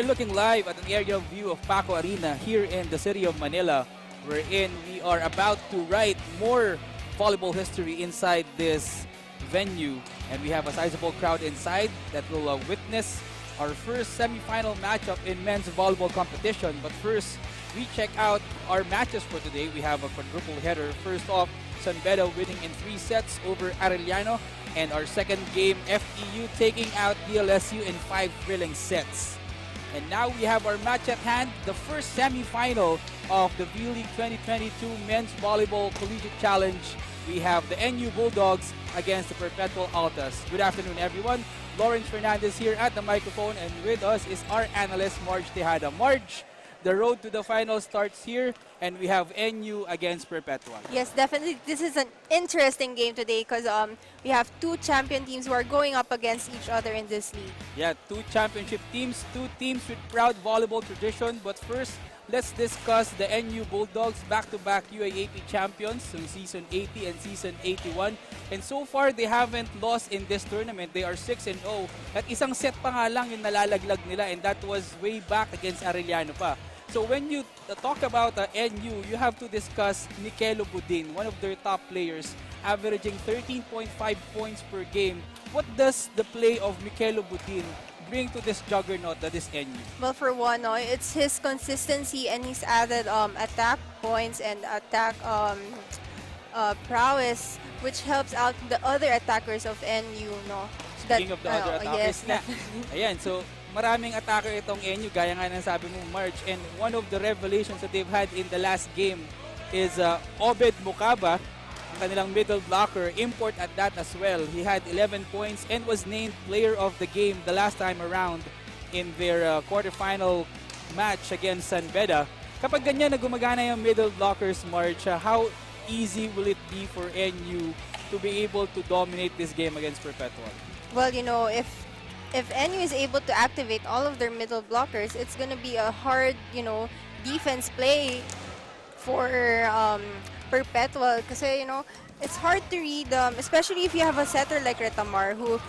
are looking live at an aerial view of Paco Arena here in the city of Manila, wherein we are about to write more volleyball history inside this venue. And we have a sizable crowd inside that will witness our first semi-final matchup in men's volleyball competition. But first, we check out our matches for today. We have a quadruple header. First off, San Beda winning in 3 sets over Arellano. And our second game, FEU taking out DLSU in 5 thrilling sets. And now we have our match at hand, the first semi-final of the vleague 2022 Men's Volleyball Collegiate Challenge. We have the NU Bulldogs against the Perpetual Altas. Good afternoon, everyone. Lawrence Fernandez here at the microphone, and with us is our analyst, Marge Tejada. Marge, the road to the final starts here, and we have NU against Perpetual. Yes, definitely. This is an interesting game today because we have 2 champion teams who are going up against each other in this league. Yeah, 2 championship teams, 2 teams with proud volleyball tradition. But first, let's discuss the NU Bulldogs, back-to-back UAAP champions in Season 80 and Season 81. And so far, they haven't lost in this tournament. They are 6-0. At isang set pa nga lang yung nalalaglag nila, and that was way back against Arellano pa. So when you talk about NU, you have to discuss Nikelo Budin, one of their top players, averaging 13.5 points per game. What does the play of Nikelo Budin bring to this juggernaut that is NU? Well, for one, it's his consistency, and he's added attack points and attack prowess, which helps out the other attackers of NU. No? Speaking of the other attackers, yes, ayan, so maraming attacker itong NU, gaya nga ng sabi mo, March. And one of the revelations that they've had in the last game is Obed Mukaba, kanilang middle blocker, import at that as well. He had 11 points and was named player of the game the last time around in their quarterfinal match against San Beda. Kapag ganyan na gumagana yung middle blockers, March, how easy will it be for NU to be able to dominate this game against Perpetual? Well, you know, if NU is able to activate all of their middle blockers, it's going to be a hard, you know, defense play for Perpetual. Kasi, you know, it's hard to read, especially if you have a setter like Retamar who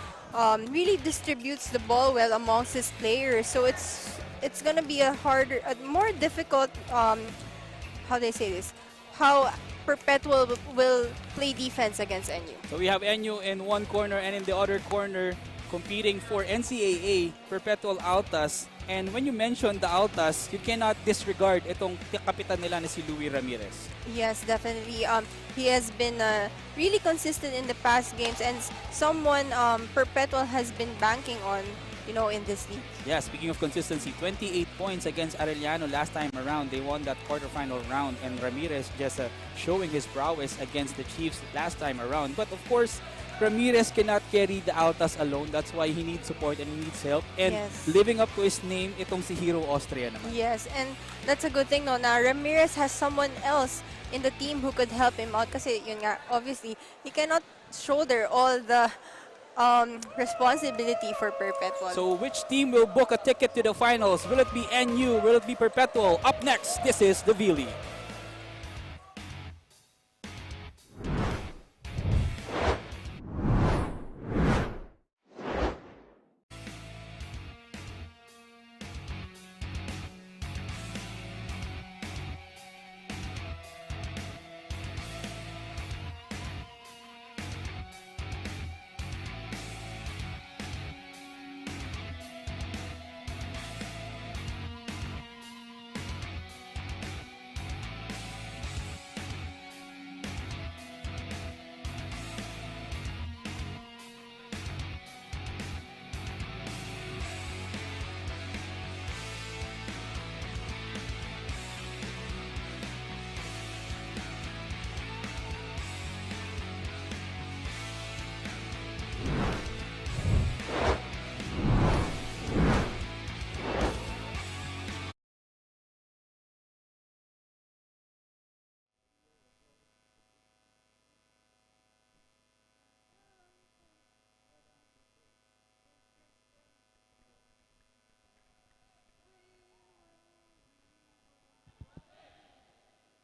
really distributes the ball well amongst his players. So it's going to be a more difficult, how do I say this, how Perpetual will play defense against NU. So we have NU in one corner, and in the other corner, competing for NCAA, Perpetual Altas. And when you mention the Altas, you cannot disregard itong kapitan nila na si Louie Ramirez. Yes, definitely. He has been really consistent in the past games, and someone Perpetual has been banking on, you know, in this league. Yeah, speaking of consistency, 28 points against Arellano last time around. They won that quarterfinal round, and Ramirez just showing his prowess against the Chiefs last time around. But of course, Ramirez cannot carry the Altas alone. That's why he needs support and he needs help. And yes, living up to his name, itong si Hero Austria naman. Yes, and that's a good thing, no? Now, Ramirez has someone else in the team who could help him out. Kasi, yun nga, obviously, he cannot shoulder all the responsibility for Perpetual. So which team will book a ticket to the finals? Will it be NU? Will it be Perpetual? Up next, this is the vleague.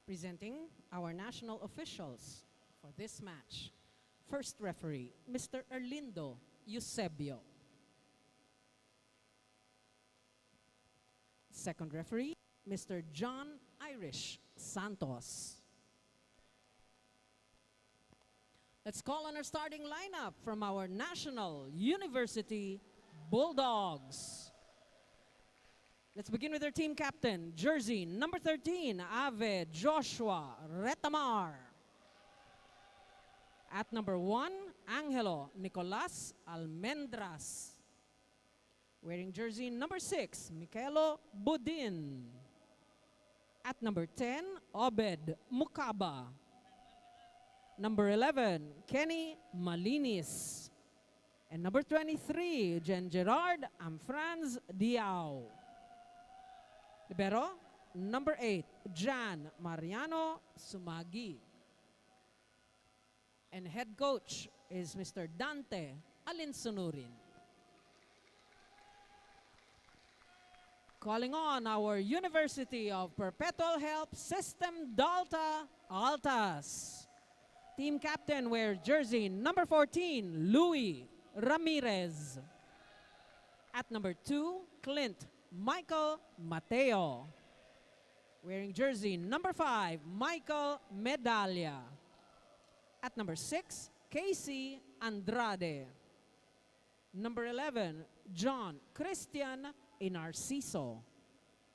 Presenting our national officials for this match. First referee, Mr. Erlindo Eusebio. Second referee, Mr. John Irish Santos. Let's call on our starting lineup from our National University Bulldogs. Let's begin with our team captain, jersey number 13, Ave Joshua Retamar. At number 1, Angelo Nicolas Almendras. Wearing jersey number 6, Michaelo Budin. At number 10, Obed Mukaba. Number 11, Kenny Malinis. And number 23, Jen Gerard Amfranz Diao. Libero, number 8, Jan Mariano Sumagi. And head coach is Mr. Dante Alinsunurin. Calling on our University of Perpetual Help System Dalta Altas. Team captain wears jersey number 14, Louis Ramirez. At number 2, Clint Michael Mateo. Wearing jersey number 5, Michael Medalla. At number 6, Casey Andrade. Number 11, John Christian Inarciso.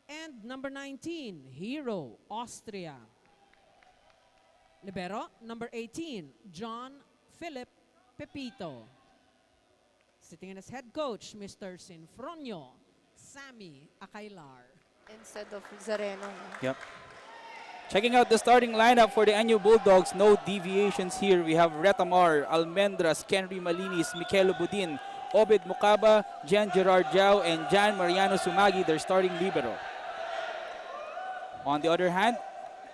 And number 19, Hero Austria. Libero, number 18, John Philip Pepito. Sitting in as head coach, Mr. Sinfronio Sammy Acailar. Instead of Zareno. Yep. Checking out the starting lineup for the NU Bulldogs, no deviations here. We have Retamar, Almendras, Kenry Malinis, Michaelo Budin, Obed Mukaba, Jan Gerard Jiao, and Jan Mariano Sumagi, their starting libero. On the other hand,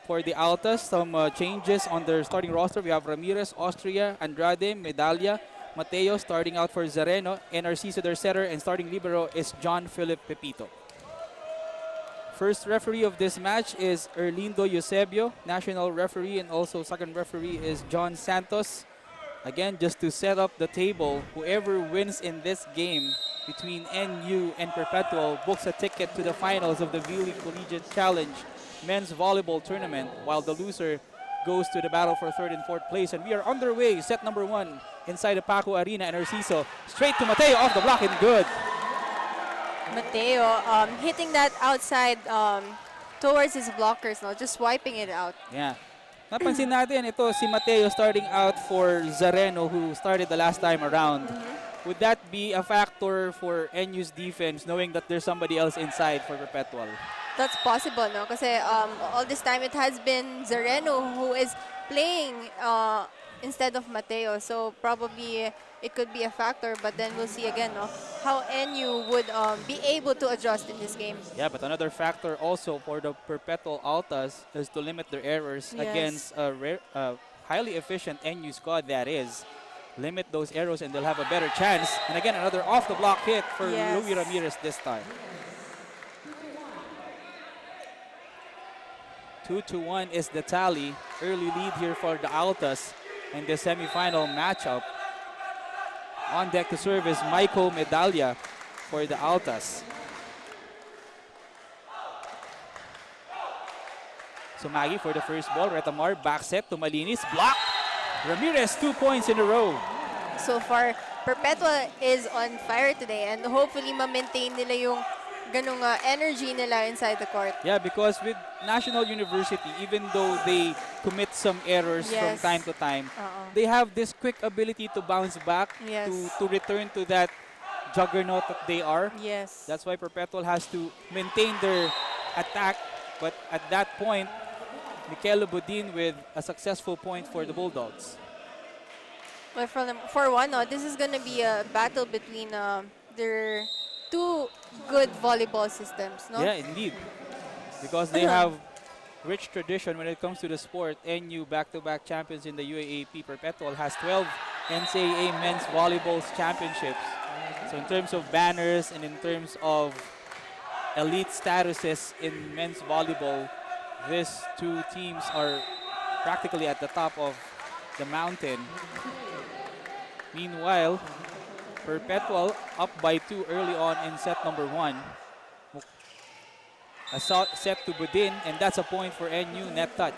for the Altas, some changes on their starting roster. We have Ramirez, Austria, Andrade, Medalla, Mateo starting out for Zareno, and Narciso their setter, and starting libero is John Philip Pepito. First referee of this match is Erlindo Eusebio, national referee, and also second referee is John Santos. Again, just to set up the table, whoever wins in this game between NU and Perpetual books a ticket to the finals of the vleague Collegiate Challenge men's volleyball tournament, while the loser goes to the battle for third and fourth place. And we are underway, set number 1 inside the Paco Arena, and Narciso straight to Mateo off the block and good. Mateo hitting that outside towards his blockers, no, just wiping it out. Yeah. Napansin natin, ito si Mateo starting out for Zareno, who started the last time around. Would that be a factor for NU's defense, knowing that there's somebody else inside for Perpetual? That's possible, no? Kasi all this time it has been Zareno who is playing instead of Mateo. So probably it could be a factor, but then we'll see again, no, how NU would be able to adjust in this game. Yeah, but another factor also for the Perpetual Altas is to limit their errors against a highly efficient NU squad that is. Limit those errors and they'll have a better chance. And again, another off-the-block hit for Louis Ramirez this time. 2-1 is the tally. Early lead here for the Altas in the semifinal matchup. On deck to serve is Michael Medalla for the Altas. So Maggie for the first ball. Retamar back set to Malinis. Block. Ramirez 2 points in a row. So far, Perpetua is on fire today, and hopefully ma-maintain nila yung ganung energy nila inside the court. Yeah, because with National University, even though they commit some errors from time to time, they have this quick ability to bounce back, to return to that juggernaut that they are. Yes. That's why Perpetual has to maintain their attack. But at that point, Michaelo Budin with a successful point for the Bulldogs. Well, for one, this is going to be a battle between their two good volleyball systems, no? Yeah, indeed. Because they have rich tradition when it comes to the sport. NU back-to-back champions in the UAAP. Perpetual has 12 NCAA men's volleyball championships. So in terms of banners and in terms of elite statuses in men's volleyball, these two teams are practically at the top of the mountain. Meanwhile, Perpetual up by 2 early on in set number 1. A set to Budin, and that's a point for NU, net touch.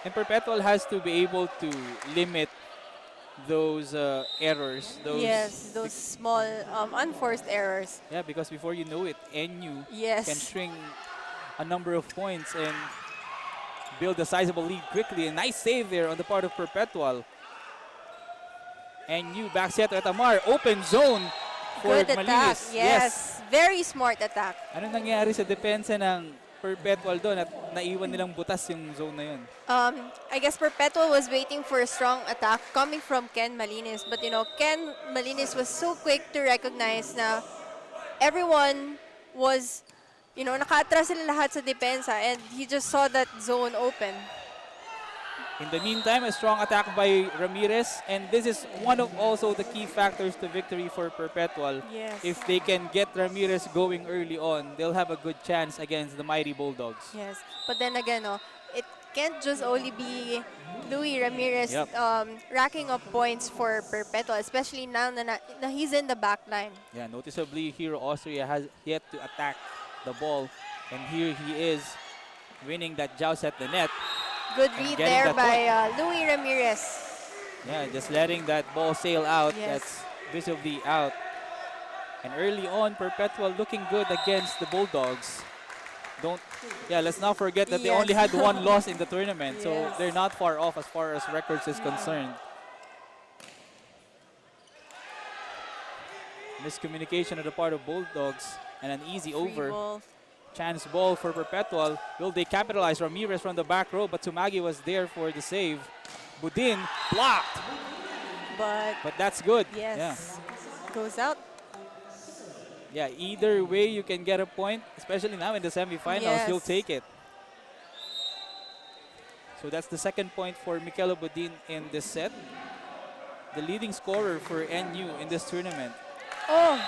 And Perpetual has to be able to limit those errors. Yes, those small unforced errors. Yeah, because before you know it, NU Yes. can string a number of points and build a sizable lead quickly. A nice save there on the part of Perpetual. NU back set at Amar. Open zone for Good attack. Malinis. Yes. Very smart attack. Ano nangyari sa depensa ng Perpetual doon at naiwan nilang butas yung zone na yun? I guess Perpetual was waiting for a strong attack coming from Ken Malinis. But, you know, Ken Malinis was so quick to recognize na everyone was, you know, naka-atras sila lahat sa depensa and he just saw that zone open. In the meantime, a strong attack by Ramirez, and this is one of also the key factors to victory for Perpetual. Yes. If they can get Ramirez going early on, they'll have a good chance against the mighty Bulldogs. Yes. But then again, it can't just only be Louis Ramirez racking up points for Perpetual, especially now na he's in the back line. Yeah, noticeably here Austria has yet to attack the ball, and here he is winning that joust at the net. Good read there by Louis Ramirez. Yeah, just letting that ball sail out. Yes. That's visibly out. And early on, Perpetual looking good against the Bulldogs. Let's not forget that they only had one loss in the tournament, so they're not far off as far as records is concerned. Miscommunication on the part of Bulldogs and an easy over. Ball. Chance ball for Perpetual. Will they capitalize? Ramirez from the back row, but Tsumagi was there for the save. Budin blocked. But that's good. Yes. Yeah. Goes out. Yeah, either way you can get a point, especially now in the semifinals, you'll take it. So that's the second point for Michaela Budin in this set. The leading scorer for NU in this tournament. Oh.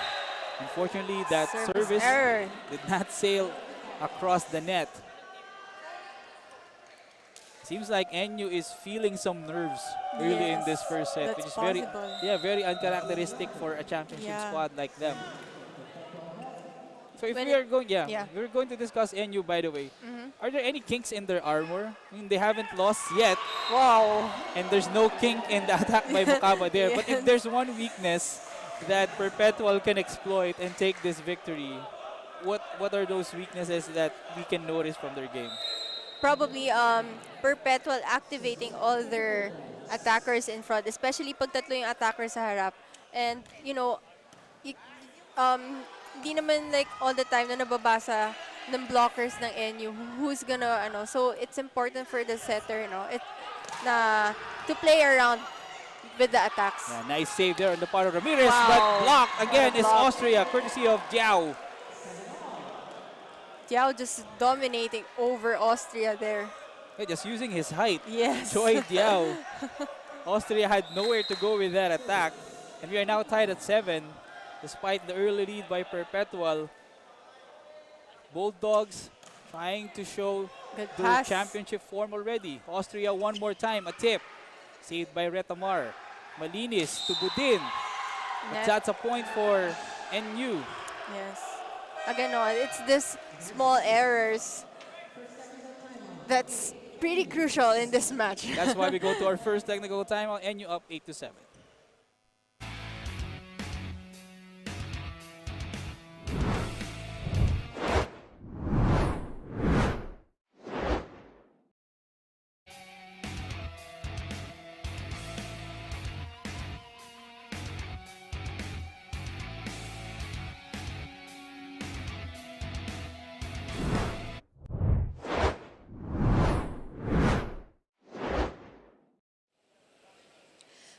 Unfortunately, that service error did not sail across the net. Seems like NU is feeling some nerves early in this first set, which is very uncharacteristic for a championship squad like them. So if we're going to discuss NU, by the way. Are there any kinks in their armor? I mean, they haven't lost yet. Wow. And there's no kink in the attack by Mukaba there. But if there's one weakness that Perpetual can exploit and take this victory, what are those weaknesses that we can notice from their game? Probably Perpetual activating all their attackers in front, especially pag tatlo yung attackers sa harap. And, you know, di naman like all the time na nababasa ng blockers ng NU who's gonna, so it's important for the setter, to play around with the attacks. Yeah, nice save there on the part of Ramirez, but blocked again is Austria, courtesy of Diao. Diao just dominating over Austria there. Yeah, just using his height. Yes. Choi Diao. Austria had nowhere to go with that attack. And we are now tied at 7, despite the early lead by Perpetual. Bulldogs trying to show their championship form already. Austria one more time, a tip. Saved by Retamar. Malinis to Budin. But that's a point for NU. Yes. Again, it's this small errors that's pretty crucial in this match. That's why we go to our first technical timeout. NU up 8-7.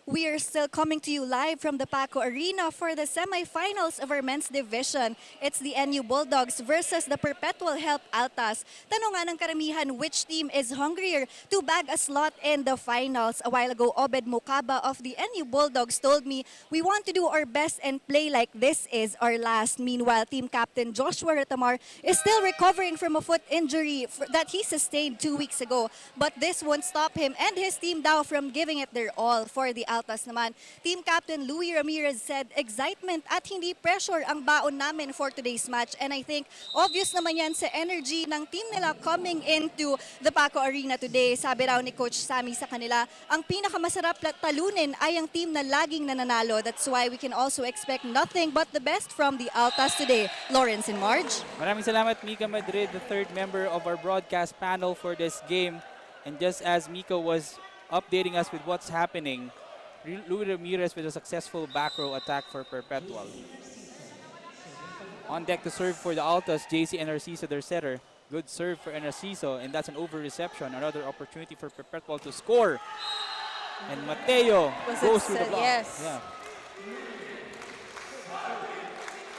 We are still coming to you live from the Paco Arena for the semifinals of our men's division. It's the NU Bulldogs versus the Perpetual Help Altas. Tanungan ng karamihan, which team is hungrier to bag a slot in the finals? A while ago, Obed Mukaba of the NU Bulldogs told me, we want to do our best and play like this is our last. Meanwhile, team captain Joshua Retamar is still recovering from a foot injury that he sustained 2 weeks ago. But this won't stop him and his team now from giving it their all for the Altas naman. Team Captain Louie Ramirez said excitement at hindi pressure ang baon namin for today's match. And I think obvious naman yan sa energy ng team nila coming into the Paco Arena today. Sabi raw ni Coach Sammy sa kanila, ang pinakamasarap talunin ay ang team na laging nananalo. That's why we can also expect nothing but the best from the Altas today. Lawrence and Marge. Maraming salamat, Mika Madrid, the third member of our broadcast panel for this game. And just as Mika was updating us with what's happening, Louie Ramirez with a successful back row attack for Perpetual. On deck to serve for the Altas, JC and Narciso, their setter. Good serve for Narciso, and that's an over reception. Another opportunity for Perpetual to score. And Mateo goes through the block. Yes. Yeah.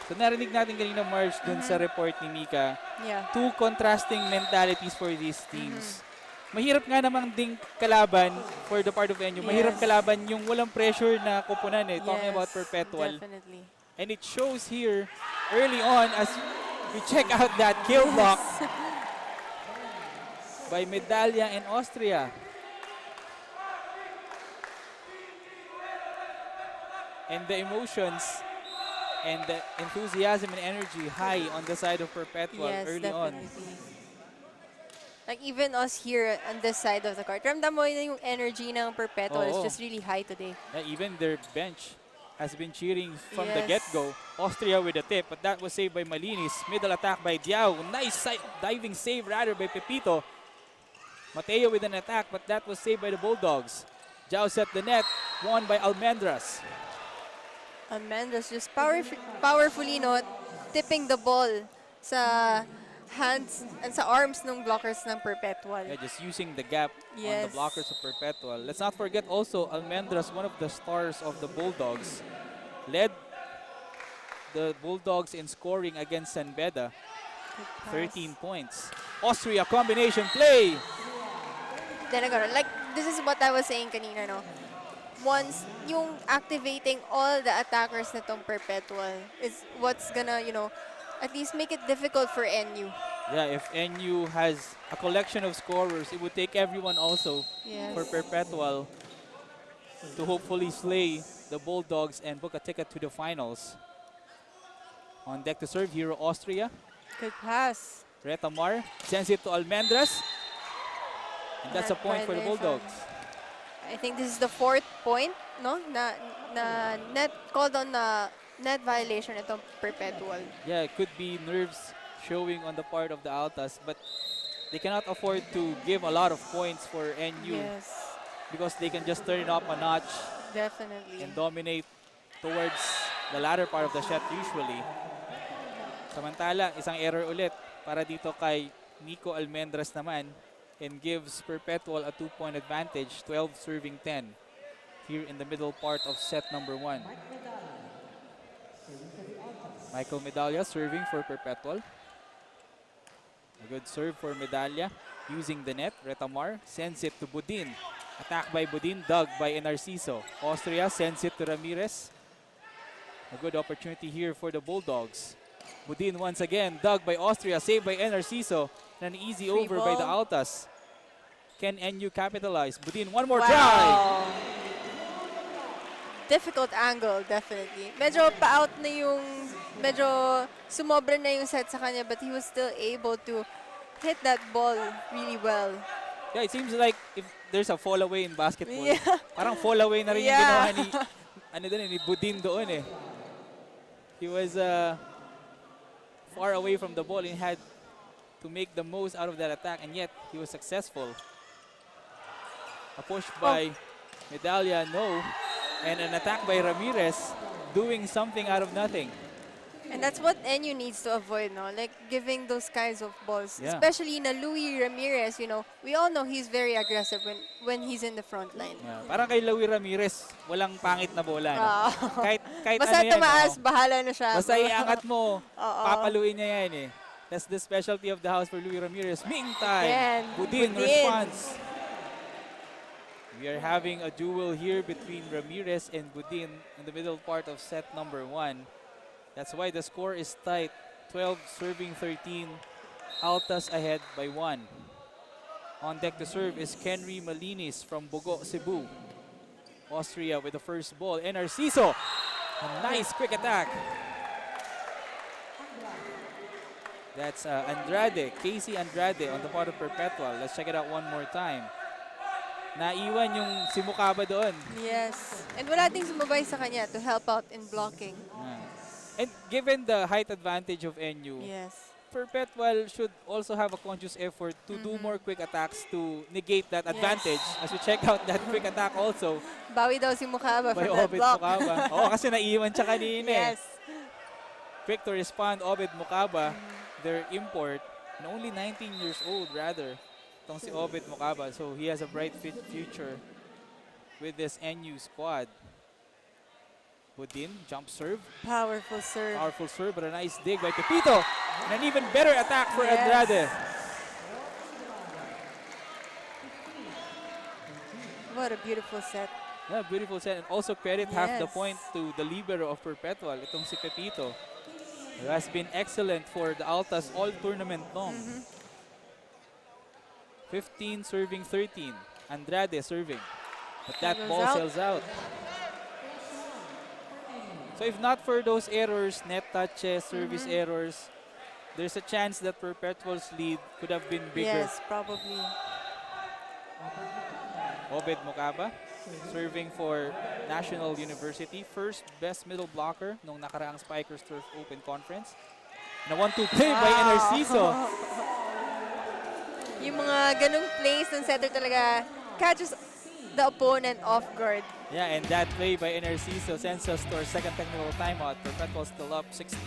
So narinig natin kanina, Marge, dun sa report ni Mika. Yeah. Two contrasting mentalities for these teams. Mahirap nga namang ding kalaban for the part of NU. Mahirap kalaban yung walang pressure na kupunan eh. Talking about Perpetual. Definitely. And it shows here early on as we check out that kill block by Medalla and Austria. And the emotions and the enthusiasm and energy high on the side of Perpetual early on. Like even us here on this side of the court, ramdam mo na yung energy ng Perpetual is just really high today. Yeah, even their bench has been cheering from the get-go. Austria with a tip, but that was saved by Malinis. Middle attack by Diao. Nice diving save rather by Pepito. Mateo with an attack, but that was saved by the Bulldogs. Diao set the net, won by Almendras. Almendras just powerfully tipping the ball sa hands and sa arms ng blockers ng Perpetual. Yeah, just using the gap on the blockers of Perpetual. Let's not forget also Almendras, one of the stars of the Bulldogs, led the Bulldogs in scoring against San Beda. 13 points. Austria combination play. Then again, like this is what I was saying kanina, no? Once yung activating all the attackers na tong Perpetual is what's gonna, at least make it difficult for NU. Yeah, if NU has a collection of scorers, it would take everyone also for Perpetual to hopefully slay the Bulldogs and book a ticket to the finals. On deck to serve, Hero Austria. Good pass. Retamar sends it to Almendras. And that's a point for the Bulldogs. I think this is the fourth point, no? Na net called on na net violation itong Perpetual. Yeah, it could be nerves showing on the part of the Altas, but they cannot afford to give a lot of points for NU because they can just turn it up a notch. Definitely. And dominate towards the latter part of the shot usually. Samantala, isang error ulit para dito kay Nico Almendras naman, and gives Perpetual a 2-point advantage, 12 serving 10 here in the middle part of set number 1. Michael Medalla serving for Perpetual. A good serve for Medalla using the net. Retamar sends it to Budin. Attack by Budin, dug by Narciso. Austria sends it to Ramirez. A good opportunity here for the Bulldogs. Budin once again, dug by Austria, saved by Narciso. And an easy over by the Altas. Can NU capitalize? Budin, one more try. Difficult angle, definitely. Medyo pa-out na yung, medyo sumobra na yung set sa kanya, but he was still able to hit that ball really well. Yeah, it seems like if there's a fall away in basketball, parang fall away na rin yung ginawa ni Budin doon eh. He was far away from the ball and had to make the most out of that attack, and yet he was successful. A push by Medalla, no. And an attack by Ramirez, doing something out of nothing. And that's what NU needs to avoid, no? Like giving those kinds of balls. Especially na Louie Ramirez, we all know he's very aggressive when he's in the front line. Yeah. Parang kay Louie Ramirez, walang pangit na bola. No? Kahit basta ano yan, tumaas, bahala na siya. Basta iangat mo, papaluin niya yan eh. That's the specialty of the house for Louie Ramirez. Meantime, Budin responds. We are having a duel here between Ramirez and Budin in the middle part of set number 1. That's why the score is tight. 12 serving 13. Altas ahead by 1. On deck to serve is Kenry Malinis from Bogo, Cebu. Austria with the first ball. And Narciso, a nice quick attack. That's Andrade, Casey Andrade on the part of Perpetual. Let's check it out one more time. Naiwan yung si Mukaba doon. Yes. And wala ding sumabay sa kanya to help out in blocking. And given the height advantage of NU, Yes. Perpetual should also have a conscious effort to do more quick attacks to negate that advantage. As we check out that quick attack also Bawi daw si Mukaba by from that Obed block. Mukaba. Oo, kasi naiwan siya kanina eh. Yes. Quick to respond, Obed Mukaba, their import, and only 19 years old rather. Itong si Obed Mukaba. So he has a bright future with this NU squad. Budin, jump serve. Powerful serve. Powerful serve, but a nice dig by Pepito. And an even better attack for Andrade. What a beautiful set. Yeah, beautiful set. And also credit half the point to the libero of Perpetual, itong si Pepito. Who has been excellent for the Altas all tournament long. 15 serving 13. Andrade serving. But that ball sails out. So if not for those errors, net touches, service errors, there's a chance that Perpetual's lead could have been bigger. Yes, probably. Obed Mukaba, serving for National University. First best middle blocker nung nakaraang Spikers Turf Open Conference. And a 1-2 play by Narciso. Yung mga ganung plays ng setter talaga catches the opponent off guard. Yeah, and that play by Narciso sends us to our second technical timeout. Perpetual still up 16.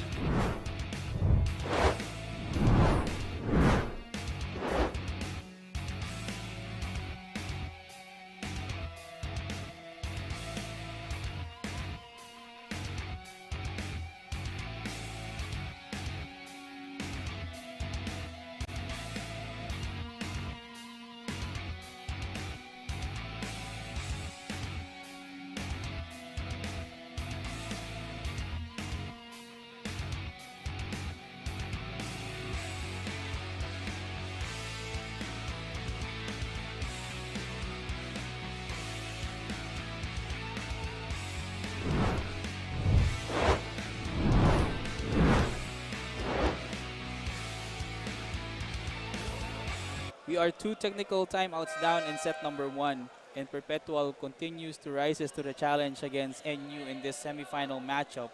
We are 2 technical timeouts down in set number 1, and Perpetual continues to rises to the challenge against NU in this semifinal matchup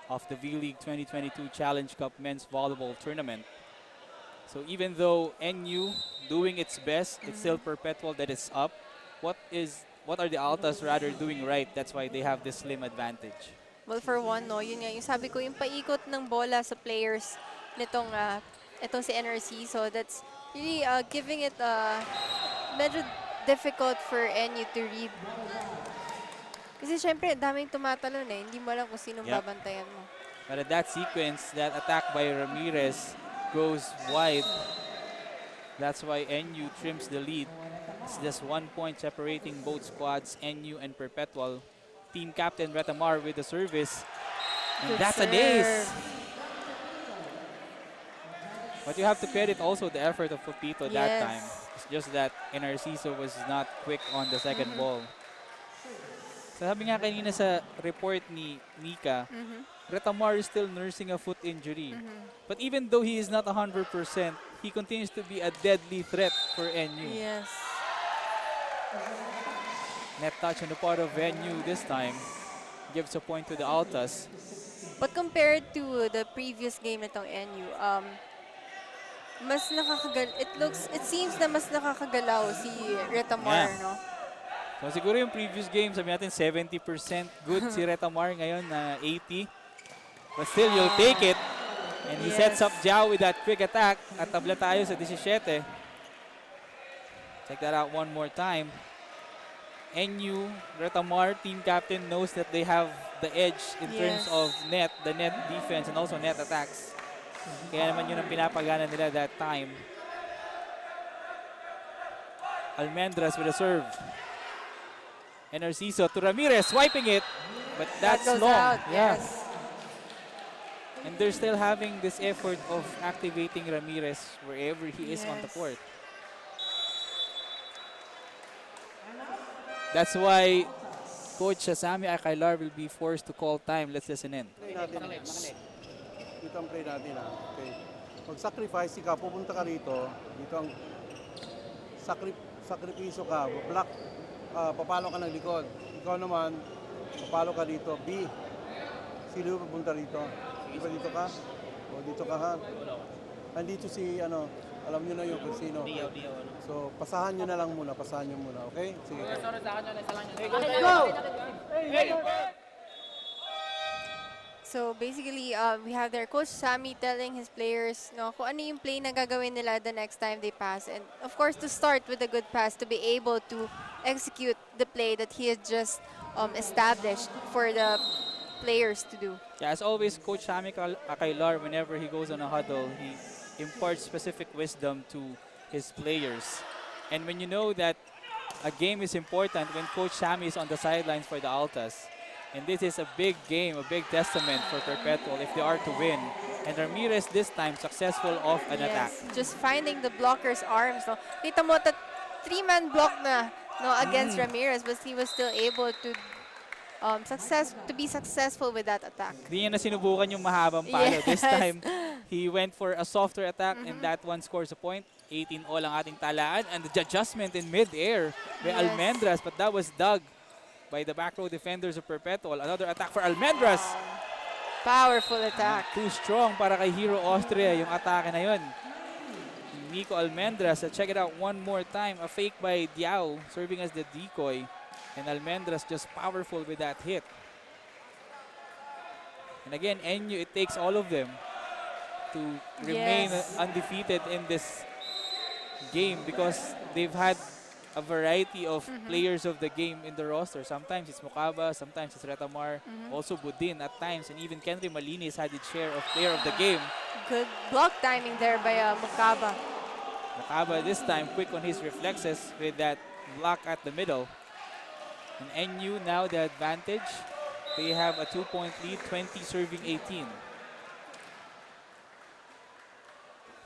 of the vleague 2022 Challenge Cup Men's Volleyball Tournament. So even though NU doing its best, it's still Perpetual that is up. What are the Altas rather doing right? That's why they have this slim advantage. Well, for one, no, yun nga, yung sabi ko, yung paikot ng bola sa players nitong itong si NRC, so that's really giving it medyo difficult for NU to read. Kasi syempre, daming tumatalon eh. Hindi mo alam kung sinong babantayan mo. But at that sequence, that attack by Ramirez goes wide. That's why NU trims the lead. It's just 1 point separating both squads, NU and Perpetual. Team captain Retamar with the service. And that's an ace. But you have to credit also the effort of Pepito that time. It's just that Narciso was not quick on the second ball. So sabi nga kanina sa report ni Nika, Retamar is still nursing a foot injury. But even though he is not 100%, he continues to be a deadly threat for NU. Yes. Net touch on the part of NU this time gives a point to the Altas. But compared to the previous game nitong NU, mas it seems na mas nakakagalaw si Retamar, no? So siguro yung previous game, sabi natin 70% good si Retamar, ngayon na 80. But still, you'll take it. And he sets up Jao with that quick attack. At tabla tayo sa 17. Check that out one more time. NU, Retamar, team captain, knows that they have the edge in terms of the net defense and also net attacks. Kaya naman yun ang pinapagana nila that time. Almendras with a serve. And Narciso to Ramirez, swiping it. But that's goes long. out, Yeah. yes. And they're still having this effort of activating Ramirez wherever he is on the court. That's why Coach Sammy Akailar will be forced to call time. Let's listen in. Play natin. Dito ang play natin Okay. Mag-sacrifice ka, pupunta ka rito. Dito ang sakripiso ka. Block, papalo ka ng likod. Ikaw naman, papalo ka dito. B. Sino pupunta rito? Di ba dito ka? O dito ka ha? Nandito si alam nyo na yung kung sino. So, pasahan nyo na lang muna. Pasahan nyo muna. Okay? Sige. So basically, we have their coach Sammy telling his players kung ano yung play na gagawin nila the next time they pass. And of course, to start with a good pass, to be able to execute the play that he has just established for the players to do. Yeah, as always, Coach Sammy Akailar, whenever he goes on a huddle, he imparts specific wisdom to his players. And when you know that a game is important, when Coach Sammy is on the sidelines for the Altas, and this is a big game, a big testament for Perpetual if they are to win. And Ramirez this time successful off an attack. Just finding the blocker's arms. Kita mo, 3-man block na against Ramirez, but he was still able to be successful with that attack. Hindi niya na sinubukan yung mahabang palo. Yes. This time, he went for a softer attack and that one scores a point. 18-all ang ating talaan. And the adjustment in mid-air by Almendras, but that was dug by the back row defenders of Perpetual. Another attack for Almendras. Powerful attack. Too strong para kay Hero Austria yung atake na yun. Nico Almendras, check it out one more time. A fake by Diao serving as the decoy. And Almendras just powerful with that hit. And again, NU, it takes all of them to remain undefeated in this game because they've had a variety of players of the game in the roster. Sometimes it's Mukaba, sometimes it's Retamar, also Budin at times, and even Kenry Malinis had its share of player of the game. Good block timing there by Mukaba. Mukaba this time quick on his reflexes with that block at the middle. And NU now the advantage. They have a 2-point lead, 20 serving 18.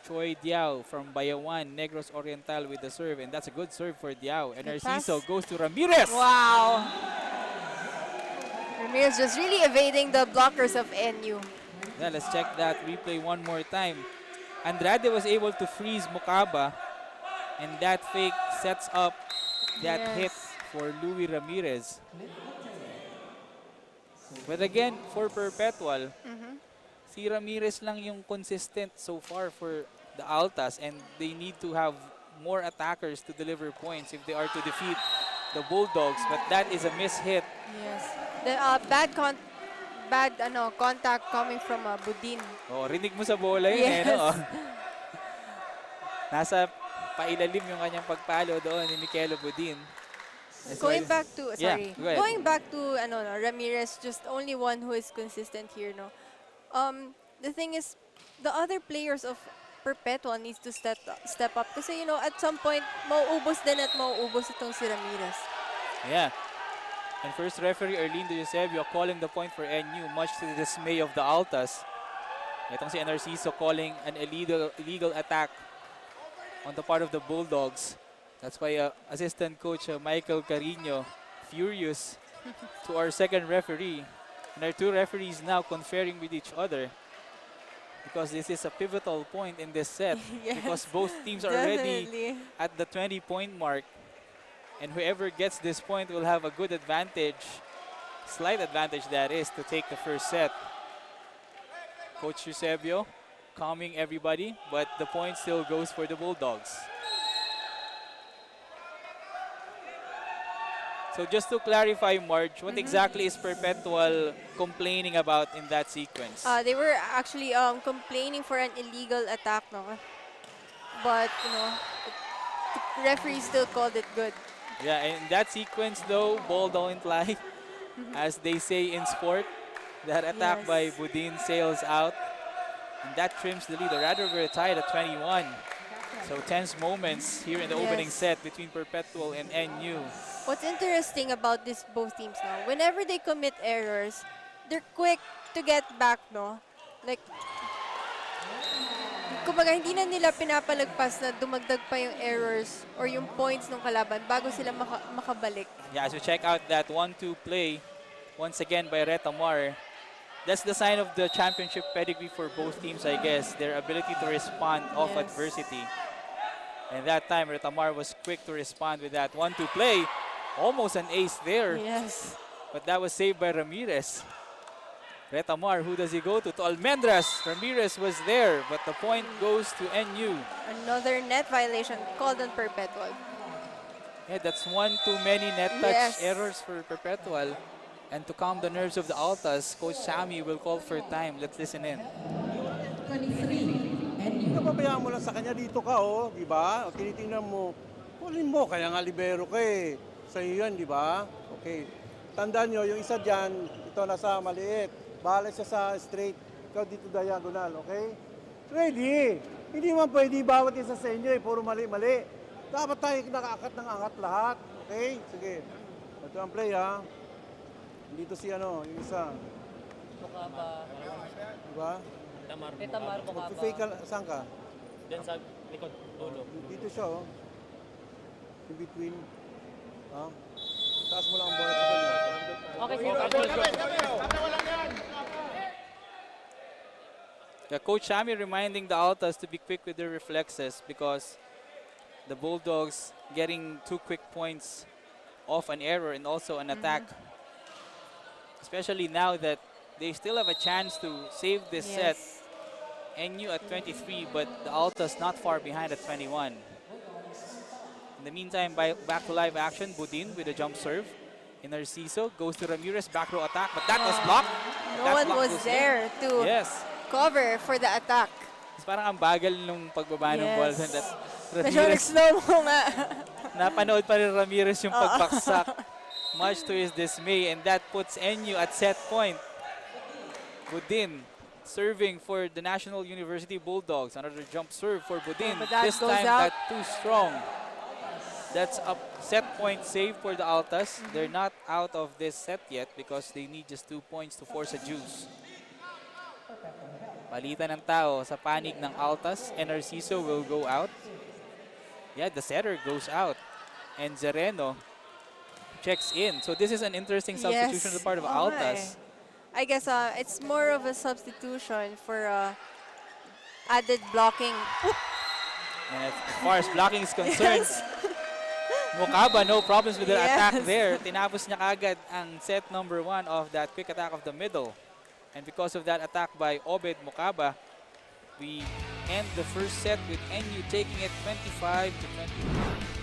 Choi Diao from Bayawan, Negros Oriental with the serve, and that's a good serve for Diao. And Narciso goes to Ramirez. Wow. Ramirez just really evading the blockers of NU. Yeah, let's check that replay one more time. Andrade was able to freeze Mukaba, and that fake sets up that hit for Louis Ramirez. But again, for Perpetual, si Ramirez lang yung consistent so far for the Altas, and they need to have more attackers to deliver points if they are to defeat the Bulldogs. But that is a miss-hit. Yes. The bad contact coming from Budin. Oh, rinig mo sa bola yun Yes. Nasa pailalim yung kanyang pagpalo doon ni Michelo Budin. Going back to Ramirez, just only one who is consistent here, the thing is, the other players of Perpetual needs to step up kasi at some point mauubos din at mauubos itong si Ramirez. Yeah. And first referee Erlindo Eusebio calling the point for NU, much to the dismay of the Altas. Itong si Narciso calling an illegal attack on the part of the Bulldogs. That's why assistant coach Michael Carino furious to our second referee. And our two referees now conferring with each other because this is a pivotal point in this set. Because both teams are already at the 20-point mark. And whoever gets this point will have a good advantage, slight advantage that is, to take the first set. Coach Eusebio calming everybody, but the point still goes for the Bulldogs. So just to clarify, Marge, what exactly is Perpetual complaining about in that sequence? They were actually complaining for an illegal attack, but the referee still called it good. Yeah, in that sequence though, ball don't lie. As they say in sport, that attack by Budin sails out. And that trims the lead. Rather, we're tied at 21. So tense moments here in the opening set between Perpetual and NU. What's interesting about both teams now, whenever they commit errors, they're quick to get back, Like, kumbaga, hindi na nila pinapalagpas na dumagdag pa yung errors or yung points ng kalaban bago sila makabalik. Yeah, as we check out that 1-2 play, once again by Retamar, that's the sign of the championship pedigree for both teams, I guess. Their ability to respond off Yes. adversity. And that time, Retamar was quick to respond with that 1-2 play. Almost an ace there, Yes. but that was saved by Ramirez. Retamar, who does he go to? To Almendras. Ramirez was there, but the point goes to NU. Another net violation called on Perpetual. Yeah, that's one too many net touch Yes. errors for Perpetual. And to calm the nerves of the Altas, Coach Sammy will call for time. Let's listen in. 23, NU. Napabayaan mo lang sa kanya, dito ka, oh, di ba? O, tinitingnan mo, kulin mo, kaya nga libero ka eh. Sa iyo yan, di ba? Okay. Tandaan nyo, yung isa dyan, ito nasa maliit. Bahala siya sa straight. Ikaw dito diagonal, okay? Ready? Hindi man pwede bawat isa sa inyo eh, puro mali-mali. Dapat tayo nakaangat ng angat lahat. Okay? Sige. Ito ang play ha. Dito si ano, yung isa. Mukaba. Diba? Tamar. Tamar po ka Mag-fake ka, saan ka? Diyan sa likod, dulo. Dito siya oh. In between. Ha? Taas mo lang ang bola sa kanya. Okay, sige. Yeah, Coach Sammy reminding the Altas to be quick with their reflexes because the Bulldogs getting 2 quick points off an error and also an attack. Especially now that they still have a chance to save this set. Yes. NU at 23, but the Altas not far behind at 21. In the meantime, back to live action, Budin with a jump serve. In Narciso, goes to Ramirez, back row attack, but that was blocked. No That one block was goes there to Yes. cover for the attack. It's parang ang bagal nung pagbaba ng ball. Yes. That Medyo Ramirez, nag-slow mo nga. napanood pa rin Ramirez yung pagbaksak. Much to his dismay, and that puts NU at set point. Budin serving for the National University Bulldogs. Another jump serve for Budin. But that This goes time, out. that too strong. That's a set point save for the Altas. They're not out of this set yet because they need just 2 points to force a juice. Palitan ng tao sa panig ng Altas. And Narciso will go out. Yeah, the setter goes out. And Zereno checks in. So this is an interesting substitution on the part of Altas. I guess it's more of a substitution for added blocking. And as far as blocking is concerned, Mukaba, no problems with their attack there. Tinapos niya kagad ang set number 1 of that quick attack of the middle. And because of that attack by Obed Mukaba, we end the first set with NU taking it 25 to 20.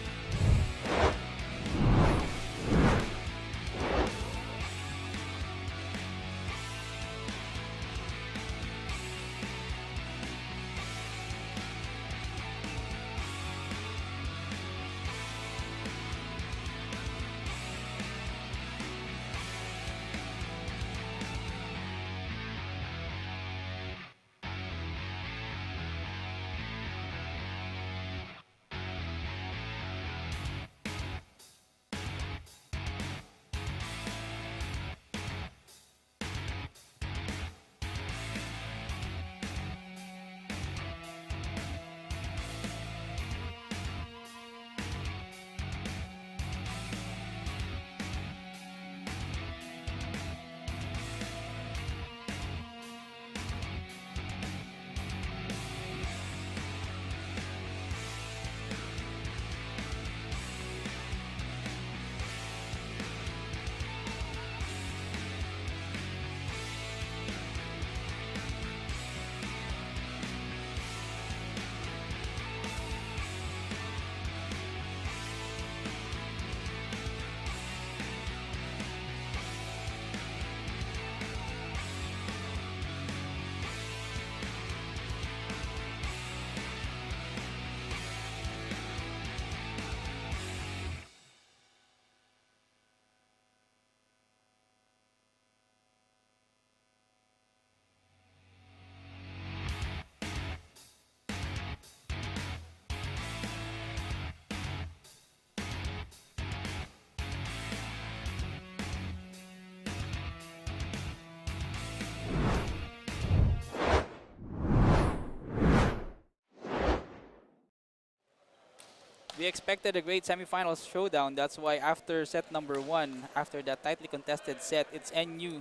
We expected a great semifinals showdown. That's why after set number 1, after that tightly contested set, it's NU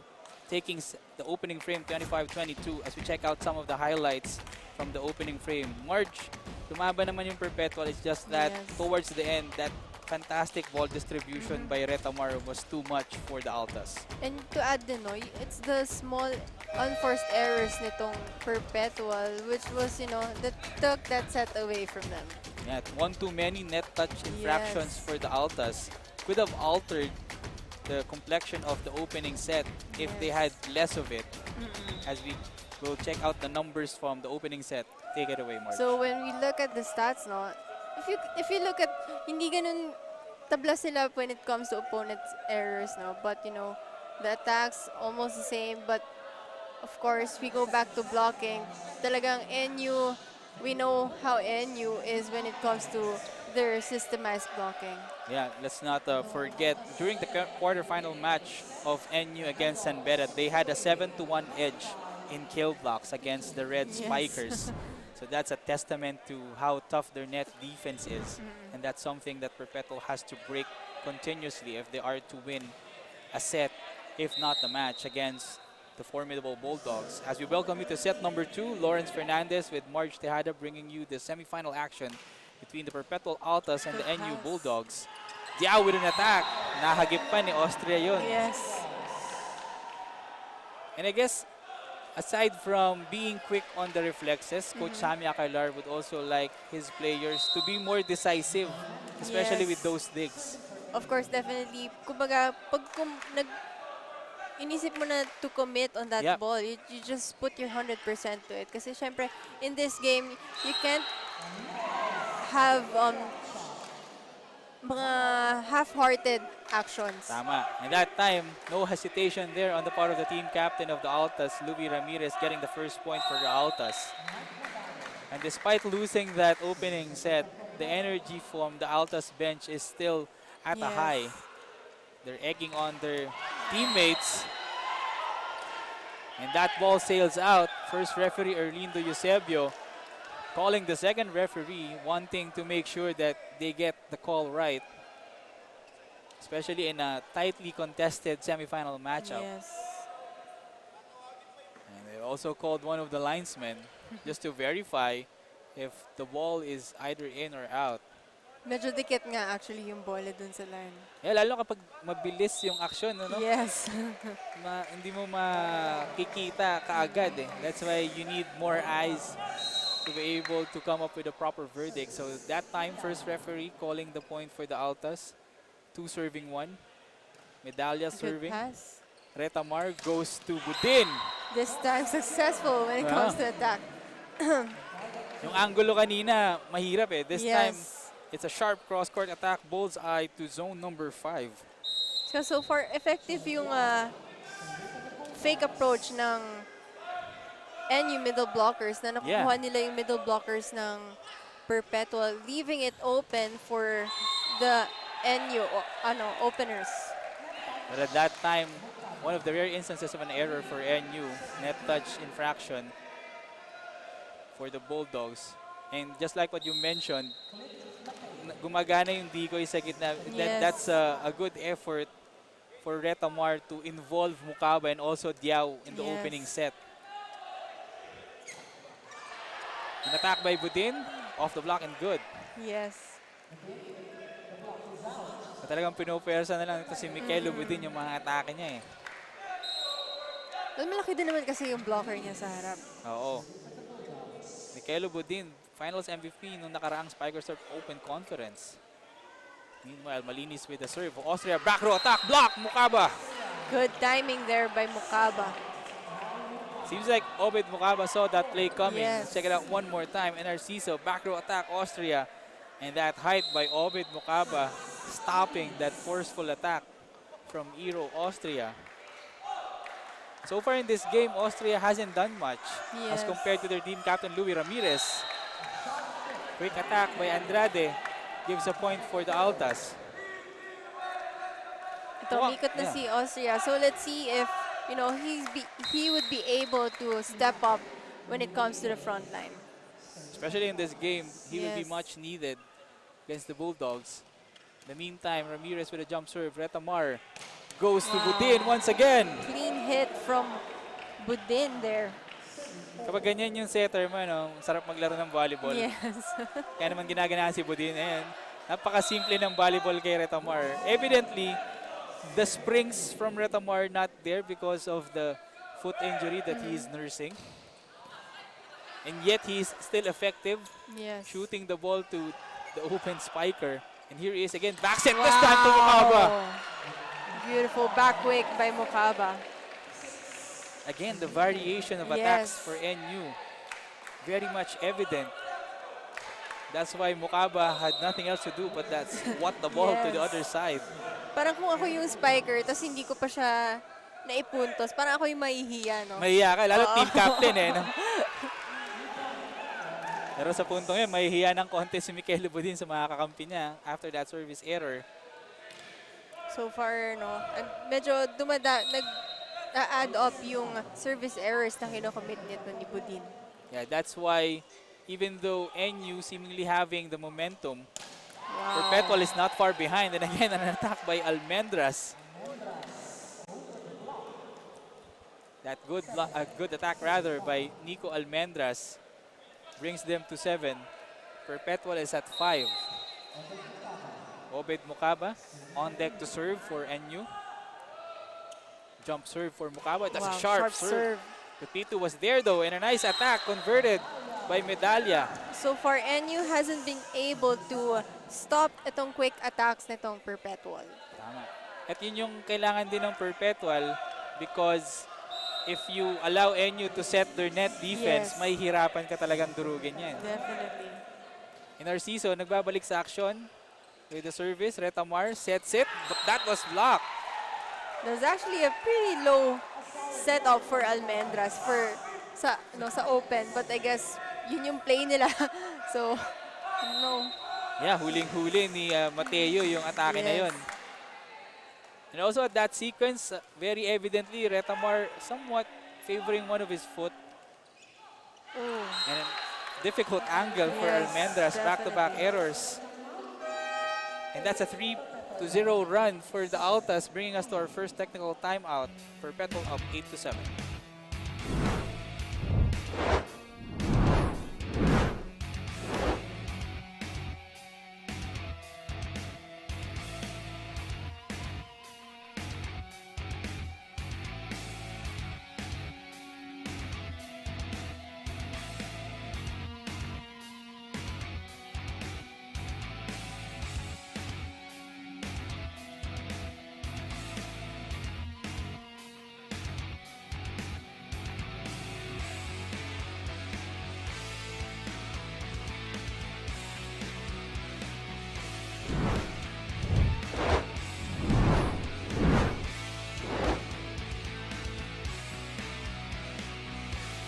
taking the opening frame 25-22 as we check out some of the highlights from the opening frame. Marge, lumaban naman yung Perpetual. It's just that Yes. towards the end, that fantastic ball distribution by Retamar was too much for the Altas. And to add din, no, it's the small unforced errors nitong Perpetual which was, that took that set away from them. Yeah, one too many net touch infractions Yes. for the Altas. Could have altered the complexion of the opening set if they had less of it. As we will check out the numbers from the opening set. Take it away, Marge. So when we look at the stats, no, if you look at, hindi ganun tabla sila when it comes to opponent's errors, no, but the attacks almost the same, but of course we go back to blocking. Talagang NU, we know how NU is when it comes to their systemized blocking. Yeah, let's not forget, during the quarterfinal match of NU against San Beda, they had a 7-1 edge in kill blocks against the Red Yes. Spikers. So that's a testament to how tough their net defense is. And that's something that Perpetual has to break continuously if they are to win a set, if not the match, against the formidable Bulldogs. As we welcome you to set number 2, Lawrence Fernandez with Marge Tejada bringing you the semifinal action between the Perpetual Altas and the Good NU pass. Bulldogs. Diao with an attack. Nahagip pa ni Austria yun. Yes. And I guess, aside from being quick on the reflexes, Coach Sammy Acarlar would also like his players to be more decisive, especially with Yes. those digs. Of course, definitely. Kumbaga, pag inisip mo na to commit on that Yep. ball, you just put your 100% to it. Kasi syempre, in this game, you can't have mga half-hearted actions. Tama. And that time, no hesitation there on the part of the team captain of the Altas, Louis Ramirez, getting the first point for the Altas. And despite losing that opening set, the energy from the Altas bench is still at a Yes. high. They're egging on their teammates. And that ball sails out. First referee, Erlindo Eusebio, calling the second referee, wanting to make sure that they get the call right, especially in a tightly contested semifinal matchup. Yes. And they also called one of the linesmen just to verify if the ball is either in or out. Medyo dikit nga actually yung bola dun sa line. Yeah, lalo kapag mabilis yung aksyon, ano? Yes. Hindi mo makikita kaagad eh. That's why you need more eyes to be able to come up with a proper verdict. So that time, first referee calling the point for the Altas. 2 serving 1. Medalya Good serving. pass. Retamar goes to Budin. This time successful when it comes to attack. Yung angulo kanina, mahirap eh. This time, Yes. it's a sharp cross-court attack. Bullseye to zone number 5. So far, effective yung fake approach ng NU middle blockers na nakukuha nila yung middle blockers ng Perpetual, leaving it open for the NU openers. But at that time, one of the rare instances of an error for NU, net touch infraction for the Bulldogs. And just like what you mentioned, gumagana yung decoy sa gitna. Yes. That's a good effort for Retamar to involve Mukaba and also Diao in the Yes. opening set. An attack by Budin, off the block and good. Yes. So, talagang pinupwersa na lang ito si Michaelo Budin yung mga atake niya eh. Well, malaki din naman kasi yung blocker niya sa harap. Oo. Michaelo Budin, Finals MVP nung nakaraang Spiker Serve Open Conference. Meanwhile, malinis with the serve. Austria, back row attack, block, Mukaba. Good timing there by Mukaba. Seems like Obed Mukaba saw that play coming. Yes. Let's check it out one more time. Narciso, back row attack, Austria. And that height by Obed Mukaba, stopping that forceful attack from Iro, Austria. So far in this game, Austria hasn't done much as Yes. compared to their team captain, Louis Ramirez. Quick attack by Andrade gives a point for the Altas. Ito, umikot na si Austria. So let's see if, he would be able to step up when it comes to the front line. Especially in this game, he will be Yes. much needed against the Bulldogs. In the meantime, Ramirez with a jump serve. Retamar goes to Wow. Budin once again. Clean hit from Budin there. Kapag ganyan yung setter mo, no, sarap maglaro ng volleyball. Yes. Kaya naman ginaganahan si Budin. Ayan. Napakasimple ng volleyball kay Retamar. Evidently, the springs from Retamar not there because of the foot injury that he is nursing. And yet, he's still effective, Yes. shooting the ball to the open spiker. And here he is again, back set this time to Mukaba. Beautiful back wake by Mukaba. Again, the variation of attacks for NU, very much evident. That's why Mukaba had nothing else to do but that's what the ball to the other side. Parang kung ako yung spiker, tapos hindi ko pa siya naipuntos, parang ako yung mahihiya, no? Mahihiya ka, lalo Oo. team captain eh. No? Pero sa puntong yun, mahihiya ng konti si Mikel Budin sa mga kakampi niya after that service error. So far, no, medyo nag-add up yung service errors na kinocommit nito ni Budin. Yeah, that's why even though NU seemingly having the momentum, Perpetual is not far behind. And again, an attack by Almendras. That good attack rather by Nico Almendras brings them to 7. Perpetual is at 5. Obed Mukaba on deck to serve for NU. Jump serve for Mukaba. That's a sharp serve. Pepito was there though, and a nice attack converted by Medalla. So far, NU hasn't been able to stop itong quick attacks nitong Perpetual. Tama. At yun yung kailangan din ng Perpetual because if you allow NU to set their net defense, may hirapan ka talagang durugin yan. Definitely. In our season, nagbabalik sa action with the service. Retamar sets it, but that was blocked. There's actually a pretty low setup for Almendras sa open, but I guess yun yung play nila. So, no. Yeah, huling-huli ni Mateo yung atake na yun. And also at that sequence, very evidently, Retamar somewhat favoring one of his foot. Oh. And a difficult angle for Almendras, back-to-back errors. And that's a 3-0 run for the Altas, bringing us to our first technical timeout. Perpetual up 8-7.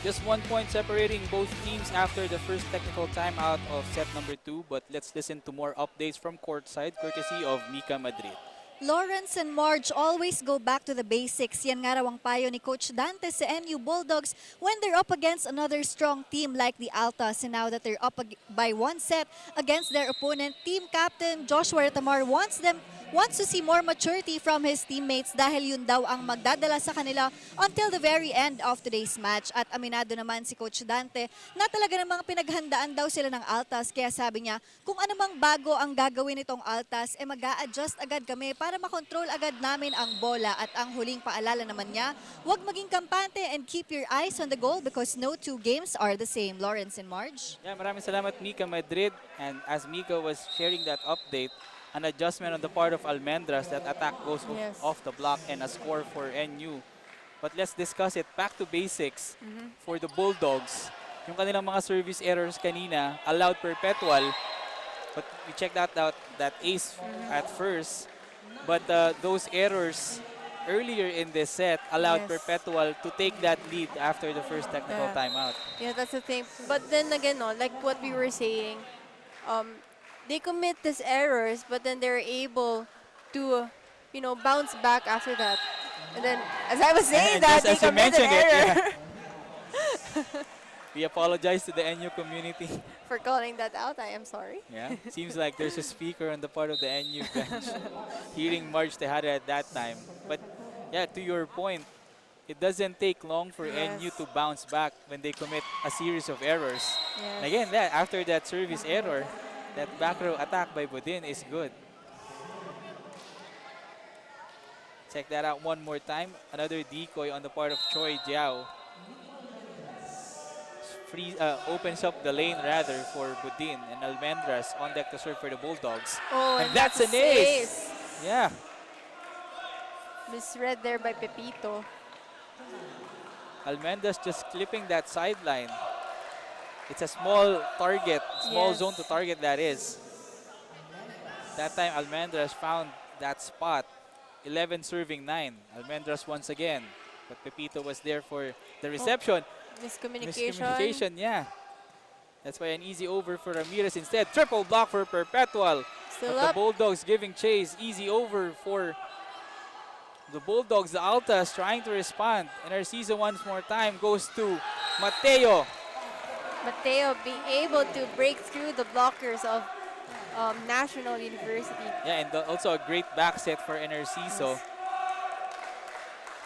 Just 1 point separating both teams after the first technical timeout of set number 2. But let's listen to more updates from courtside, courtesy of Mika Madrid. Lawrence and Marge always go back to the basics. Yan nga raw ang payo ni Coach Dante sa NU Bulldogs when they're up against another strong team like the Altas. And now that they're up by 1 set against their opponent, team captain Joshua Retamar wants to see more maturity from his teammates dahil yun daw ang magdadala sa kanila until the very end of today's match. At aminado naman si Coach Dante na talaga namang pinaghandaan daw sila ng Altas. Kaya sabi niya, kung anumang bago ang gagawin nitong Altas, mag-a-adjust agad kami para makontrol agad namin ang bola. At ang huling paalala naman niya, huwag maging kampante and keep your eyes on the goal because no two games are the same. Lawrence and Marge? Yeah, maraming salamat Mika Madrid. And as Mika was sharing that update, an adjustment on the part of Almendras, that attack goes off the block and a score for NU. But let's discuss it. Back to basics for the Bulldogs. Yung kanilang mga service errors kanina allowed Perpetual, but we checked out that ace at first. But those errors earlier in this set allowed Perpetual to take that lead after the first technical timeout. Yeah, that's the thing. But then again, no, like what we were saying, they commit these errors, but then they're able to, bounce back after that. And then, as I was saying, and that just they as you commit an mentioned it, error. We apologize to the NU community. For calling that out, I am sorry. Yeah, seems like there's a speaker on the part of the NU bench hearing Marge Tejada at that time. But yeah, to your point, it doesn't take long for Yes. NU to bounce back when they commit a series of errors. And Yes. again, after that service error, that back row attack by Budin is good. Check that out one more time. Another decoy on the part of Choi Jiao. Opens up the lane rather for Budin, and Almendras on deck to serve for the Bulldogs. Oh, And and that's an ace. Yeah. Misread there by Pepito. Almendras just clipping that sideline. It's a small target, small Yes. zone to target that is. That time Almendras found that spot. 11 serving 9. Almendras once again. But Pepito was there for the reception. Miscommunication. Yeah. That's why an easy over for Ramirez instead. Triple block for Perpetual. Still But the up. Bulldogs giving chase. Easy over for the Bulldogs. The Altas trying to respond. And Narciso once more time goes to Mateo. Mateo being able to break through the blockers of National University. Yeah, and also a great back set for Narciso.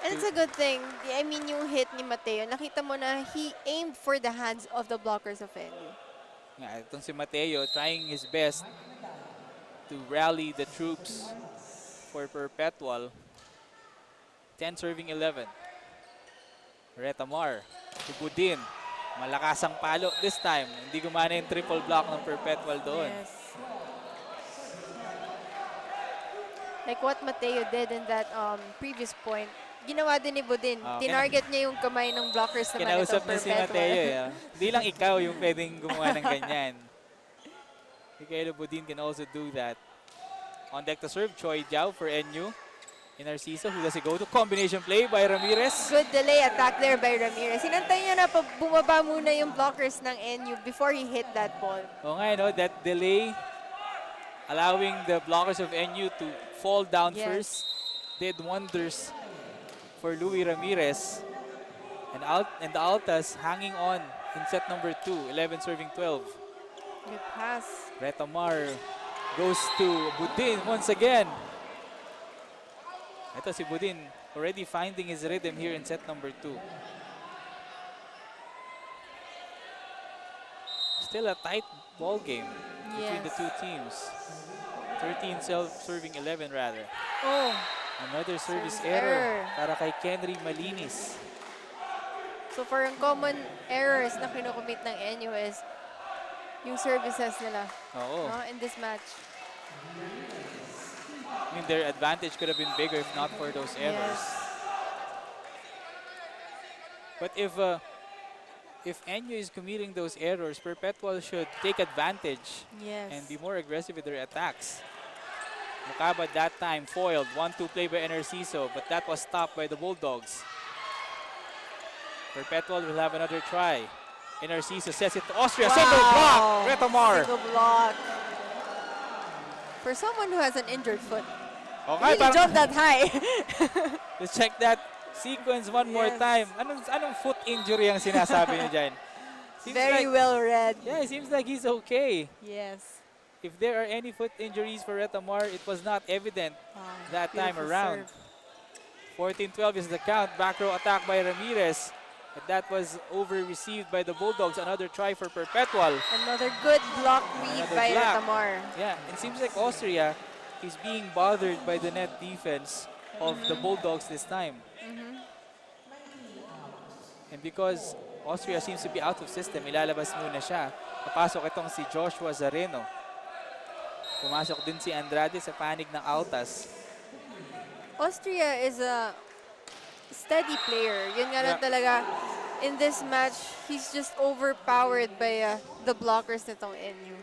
And it's a good thing. I mean, yung hit ni Mateo, nakita mo na he aimed for the hands of the blockers of NU. Yeah, itong si Mateo trying his best to rally the troops for Perpetual. 10 serving 11. Retamar to Budin. Malakas ang palo this time. Hindi gumana yung triple block ng Perpetual doon. Yes. Like what Mateo did in that previous point, ginawa din ni Budin. Tinarget niya yung kamay ng blockers naman ito, Kinausap na si Mateo. Hindi lang ikaw yung pwedeng gumawa ng ganyan. Miguel Budin can also do that. On deck to serve, Choi Jiao for NU. In Narciso, who does he go to? Combination play by Ramirez. Good delay attack there by Ramirez. Hinantay niya na bumaba muna yung blockers ng NU before he hit that ball. Oo nga, no? That delay allowing the blockers of NU to fall down Yes. first did wonders for Louis Ramirez. And the Altas hanging on in set number 2, 11 serving 12. Good pass. Retamar goes to Budin once again. Ito si Budin already finding his rhythm here in set number 2. Still a tight ball game between the Yes. two teams. 13 serving 11 rather. Oh, Another service Service error error. para kay Kenry Malinis. so for ang common errors na kinukumit ng NU is yung services nila Oo. no, in this match. I mean, their advantage could have been bigger if not for those errors. Yes. But if NU is committing those errors, Perpetual should take advantage Yes. and be more aggressive with their attacks. Mukabad that time foiled. 1-2 play by Narciso, but that was stopped by the Bulldogs. Perpetual will have another try. Narciso sets it to Austria. Single block! Retamar! Single block. For someone who has an injured foot, Okay, really jumped that high. let's check that sequence one more Yes. time. Anong foot injury ang sinasabi niyo dyan? Seems Very like, well read. yeah, it seems like he's okay. Yes. If there are any foot injuries for Retamar, it was not evident that time Beautiful around. serve. 14-12 is the count. Back row attack by Ramirez. But that was over-received by the Bulldogs. Another try for Perpetual. Another good block read Another by block. Retamar. Yeah, it seems like Austria is being bothered by the net defense of the Bulldogs this time. And because Austria seems to be out of system, ilalabas muna siya. Papasok itong si Joshua Zareno. Pumasok din si Andrade sa panig ng Altas. Austria is a steady player. Yun nga lang talaga. In this match, he's just overpowered by the blockers nitong NU.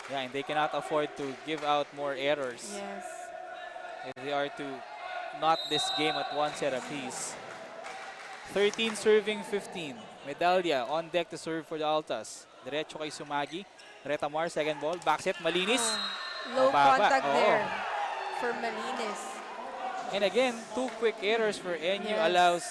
Yeah, and they cannot afford to give out more errors Yes. if they are to knot this game at one set apiece. 13 serving 15. Medalya on deck to serve for the Altas. Diretso kay Sumagi. Retamar, second ball. Back set, Malinis. Low Mababa. contact Oo. there for Malinis. And again, two quick errors for NU Yes. allows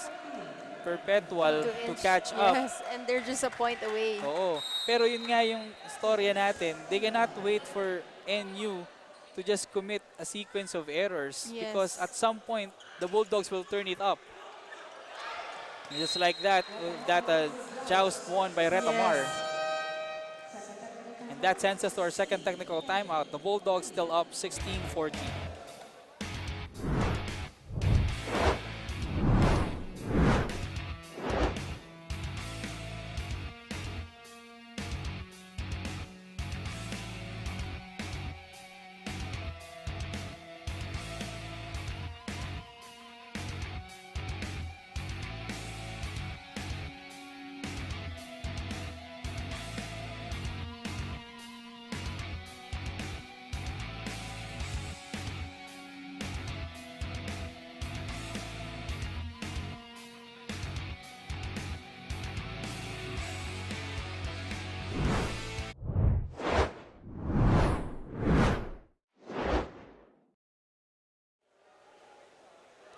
Perpetual to catch up. Yes, and they're just a point away. Oo. Pero yun nga yung storya natin. They cannot wait for NU to just commit a sequence of errors because Yes. at some point, the Bulldogs will turn it up. And just like that, that joust won by Retamar. Yes. And that sends us to our second technical timeout. The Bulldogs still up 16-14.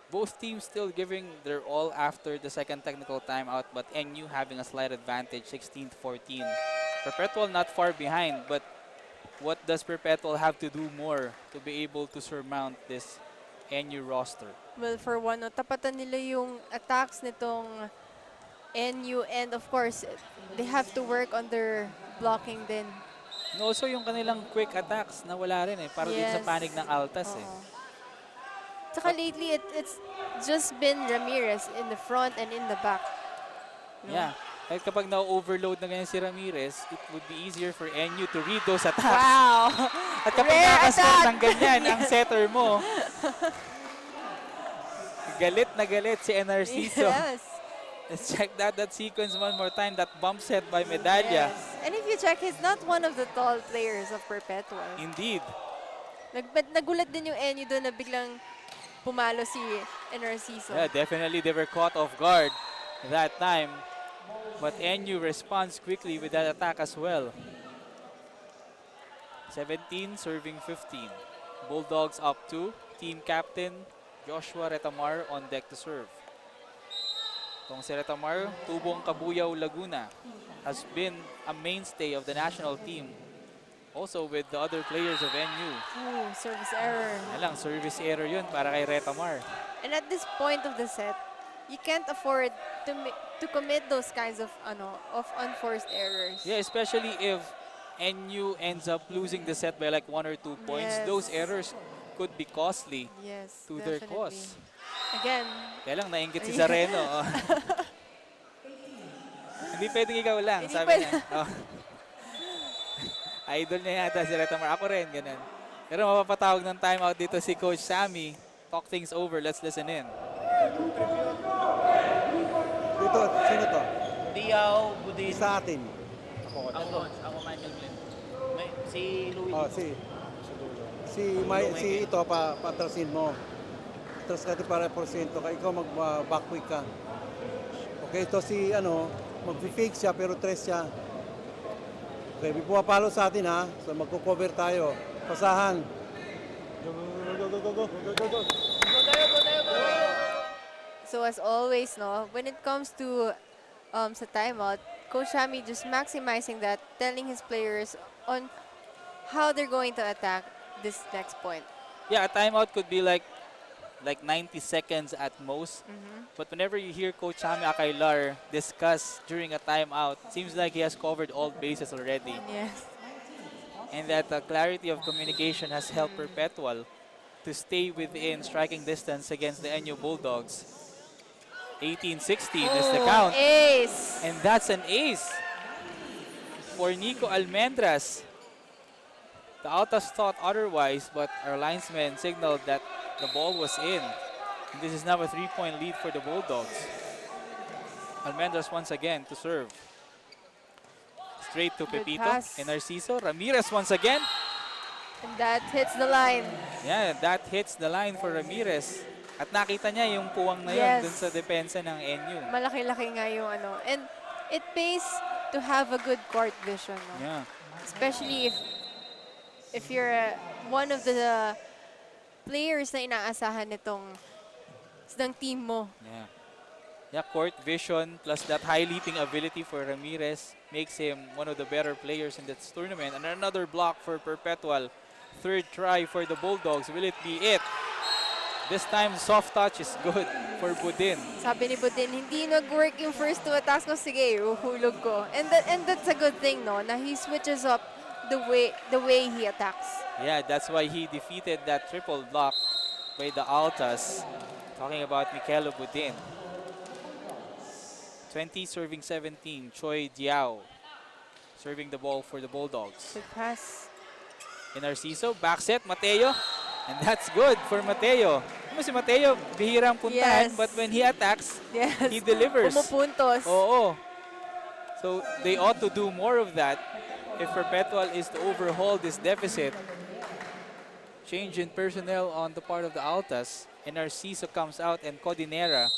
Both teams still giving their all after the second technical timeout, but NU having a slight advantage, 16-14. Perpetual not far behind, but what does Perpetual have to do more to be able to surmount this NU roster? Well, for one, no, tapatan nila yung attacks nitong NU, and of course, they have to work on their blocking din. And also yung kanilang quick attacks na wala rin eh, para din sa Yes. panig ng Altas eh. Oo. Tsaka lately, it's just been Ramirez in the front and in the back. No? Yeah. Kahit kapag na-overload na ganyan si Ramirez, it would be easier for NU to read those attacks. Wow! At kapag Rare nakascore attack! ng ganyan, ang setter mo, galit na galit si Narciso. Yes. Let's check that sequence one more time. That bump set by Medalla. Yes. And if you check, he's not one of the tall players of Perpetual. Indeed. Nagulat din yung NU doon na biglang pumalo si Narciso. Yeah, definitely they were caught off guard that time. But NU responds quickly with that attack as well. 17 serving 15. Bulldogs up 2. Team captain Joshua Retamar on deck to serve. Itong si Retamar, Tubong Kabuyaw, Laguna, has been a mainstay of the national team. Also with the other players of NU. Ooh, service error. Alang, service error yun para kay Retamar. And at this point of the set, you can't afford to commit those kinds of unforced errors. Yeah, especially if NU ends up losing the set by like 1 or 2 points. Yes. Those errors could be costly Yes, to their definitely. cause. Again. Kaya lang, nainggit si Zareno. Oh. Hindi pwedeng ikaw lang, Hindi sabi niya. Oh. Idol niya yata si Retamar. Ako rin, ganun. Pero mapapatawag ng timeout dito si Coach Sammy. Talk things over. Let's listen in. Dito, sino to? Diyaw, Budin. Sa atin. Ako Michael Glenn. Si Louis. Oh, si ito, patrasin mo. Atras ka para porsyento ka. Ikaw mag-backwick ka. Okay, ito si, mag-fake siya, pero tres siya. Okay, may pumapalo sa atin ha. So magko-cover tayo. Pasahan. Go. So as always, no, when it comes to sa timeout, Coach Shami just maximizing that, telling his players on how they're going to attack this next point. Yeah, a timeout could be like 90 seconds at most. But whenever you hear Coach Sammy Akailar discuss during a timeout, it seems like he has covered all bases already. Yes. And that clarity of communication has helped Perpetual to stay within striking distance against the NU Bulldogs. 18-16 is the count. Ace. And that's an ace for Nico Almendras. The Altas thought otherwise, but our linesman signaled that the ball was in. And this is now a 3-point lead for the Bulldogs. Almendras once again to serve. Straight to Good Pepito pass. and Narciso. Ramirez once again. And that hits the line. Yeah, that hits the line for Ramirez. At nakita niya yung puwang na yun Yes. dun sa depensa ng NU. Malaki-laki nga yung And it pays to have a good court vision. No? Yeah. Especially if you're one of the players na inaasahan ng team mo. Yeah. Yeah, court vision plus that high leaping ability for Ramirez makes him one of the better players in this tournament. And another block for Perpetual. Third try for the Bulldogs. Will it be it? This time, soft touch is good for Budin. Sabi ni Budin, hindi nag-work yung first two attacks ko. Sige, uhulog ko. And that's a good thing, no? Na he switches up the way he attacks. Yeah, that's why he defeated that triple block by the Altas. Talking about Michaelo Budin. 20 serving 17, Choi Diao serving the ball for the Bulldogs. Good pass. In Narciso, back set, Mateo. And that's good for Mateo. Si Mateo, bihirang puntahan, Yes. but when he attacks, Yes. he delivers. Pumupuntos. Oo. So they ought to do more of that if Perpetual is to overhaul this deficit. Change in personnel on the part of the Altas. And Narciso comes out and Codinera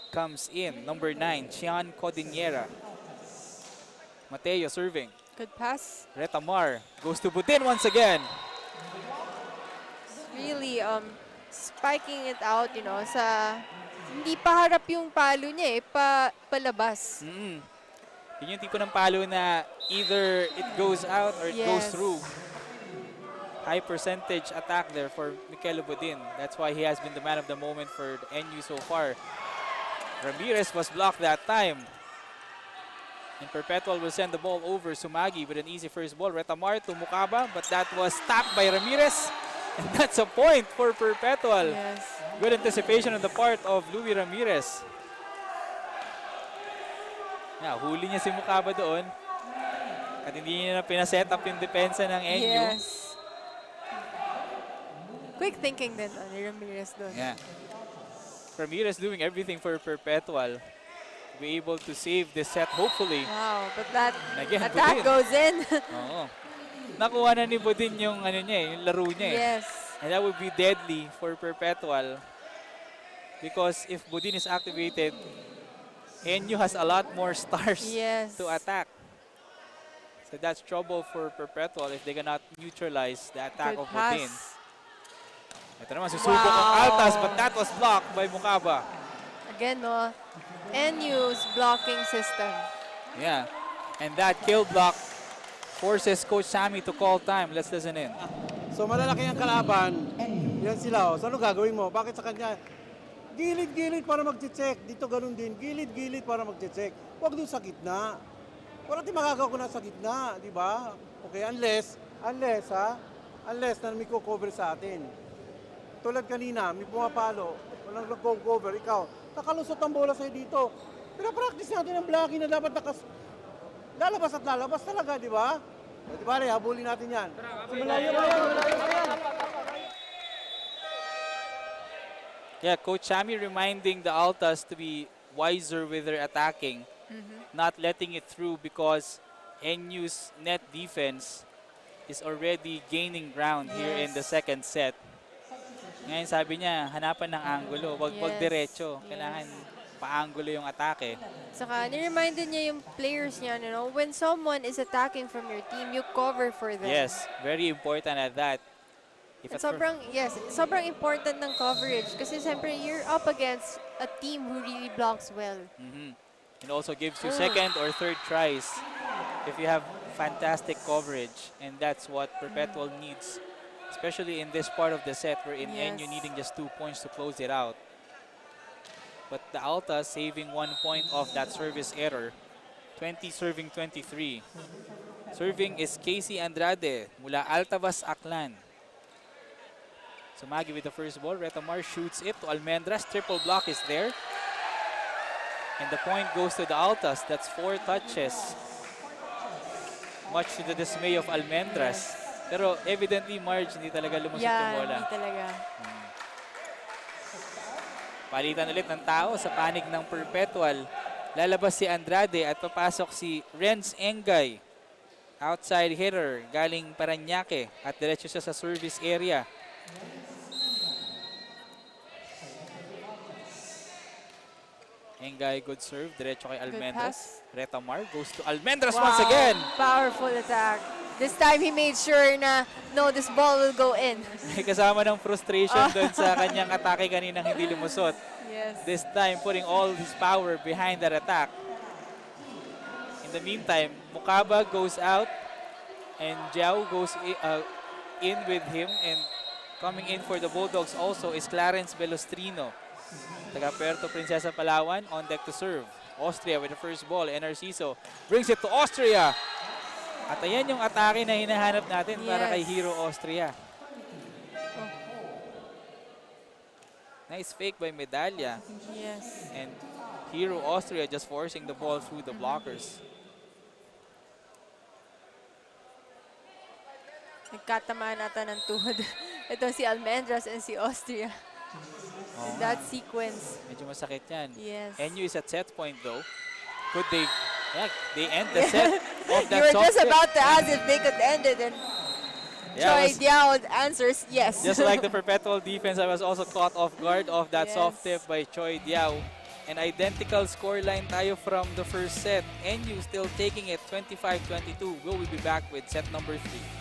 comes in. Number 9, Chian Codinera. Mateo serving. Good pass. Retamar goes to Budin once again. Really spiking it out, you know, sa hindi pa harap yung palo niya eh, palabas. Yun yung tipo ng palo na either it goes out or it goes Yes. through. High percentage attack there for Michaelo Budin. That's why he has been the man of the moment for NU so far. Ramirez was blocked that time. And Perpetual will send the ball over. Sumagi with an easy first ball. Retamar to Mukaba, but that was tapped by Ramirez. And that's a point for Perpetual. Yes. Good anticipation on the part of Louis Ramirez. Yeah, huli niya si Mukaba doon. At hindi niya na pinaset up yung depensa ng NU. Yes. Quick thinking din ni Ramirez doon. Yeah. Ramirez doing everything for Perpetual. Be able to save this set, hopefully. Wow, but that Again, attack Budin. goes in. Oo. Nakuha na ni Budin yung, yung laro niya eh. Yes. And that would be deadly for Perpetual. Because if Budin is activated, NU has a lot more stars Yes. to attack. So that's trouble for Perpetual if they cannot neutralize the attack Good of Budin. pass. Ito naman, susubok ang Altas, but that was blocked by Mukaba. Again, no, NU's blocking system. Yeah. And that kill block forces Coach Sammy to call time. Let's listen in. So malalaki ang kalaban. Yan sila. So ano gagawin mo? Bakit sa kanya? Gilid-gilid para mag-check. Dito ganun din. Gilid-gilid para mag-check. Huwag doon sa gitna. Wala tayong magagawa ko na sa gitna. Di ba? Okay, unless na may cover sa atin. Tulad kanina, may pumapalo. Walang nag-cover. Ikaw, nakalusot ang bola sa'yo dito. Pinapractice natin ang blocking na dapat lalabas at lalabas talaga, di ba? Di ba, habulin natin yan. Malayo. Yeah, Coach Sammy reminding the Altas to be wiser with their attacking, not letting it through because NU's net defense is already gaining ground here in the second set. Ngayon sabi niya, hanapan ng angulo, wag diretso. Kailangan pa-angulo yung atake. Saka, ni-reminded niya yung players niya, you know, when someone is attacking from your team, you cover for them. Yes, very important at that. And sobrang important ng coverage kasi siyempre you're up against a team who really blocks well. It also gives you second or third tries if you have fantastic coverage, and that's what Perpetual needs, especially in this part of the set where in NU needing just 2 points to close it out. But the Alta saving 1 point off that service error. 20 serving 23. Serving is Casey Andrade mula Altavas, Aklan. Sumagi with the first ball. Retamar shoots it to Almendras. Triple block is there. And the point goes to the Altas. That's 4 touches. Much to the dismay of Almendras. Pero evidently, Marge, hindi talaga lumusot yung bola. Hindi talaga. Palitan ulit ng tao sa panig ng Perpetual. Lalabas si Andrade at papasok si Renz Engay. Outside hitter, galing Paranaque. At diretso siya sa service area. Engay, good serve. Diretso kay Almendras. Retamar goes to Almendras once again. Powerful attack. This time he made sure na, no, this ball will go in. May kasama ng frustration doon sa kanyang atake kaninang hindi lumusot. Yes. This time, putting all his power behind that attack. In the meantime, Mukaba goes out and Jiao goes in with him, and coming in for the Bulldogs also is Clarence Velostrino. Taga Puerto Princesa, Palawan, on deck to serve. Austria with the first ball. Narciso brings it to Austria. At ayan yung atake na hinahanap natin para kay Hero Austria. Nice fake by Medalla. Yes. And Hero Austria just forcing the ball through the blockers. Nagkatamaan nata ng tuhod. Ito si Almendras and si Austria. Oh, In that sequence. medyo masakit yan. Yes. NU is at set point though. Could they, they end the set of that You were soft just tip. about to ask if they could end it, and Choi Diao answers yes. Just like the perpetual defense, I was also caught off guard of that soft tip Yes. by Choi Diao. An identical scoreline tayo from the first set. NU still taking it 25-22. Will we be back with set number 3?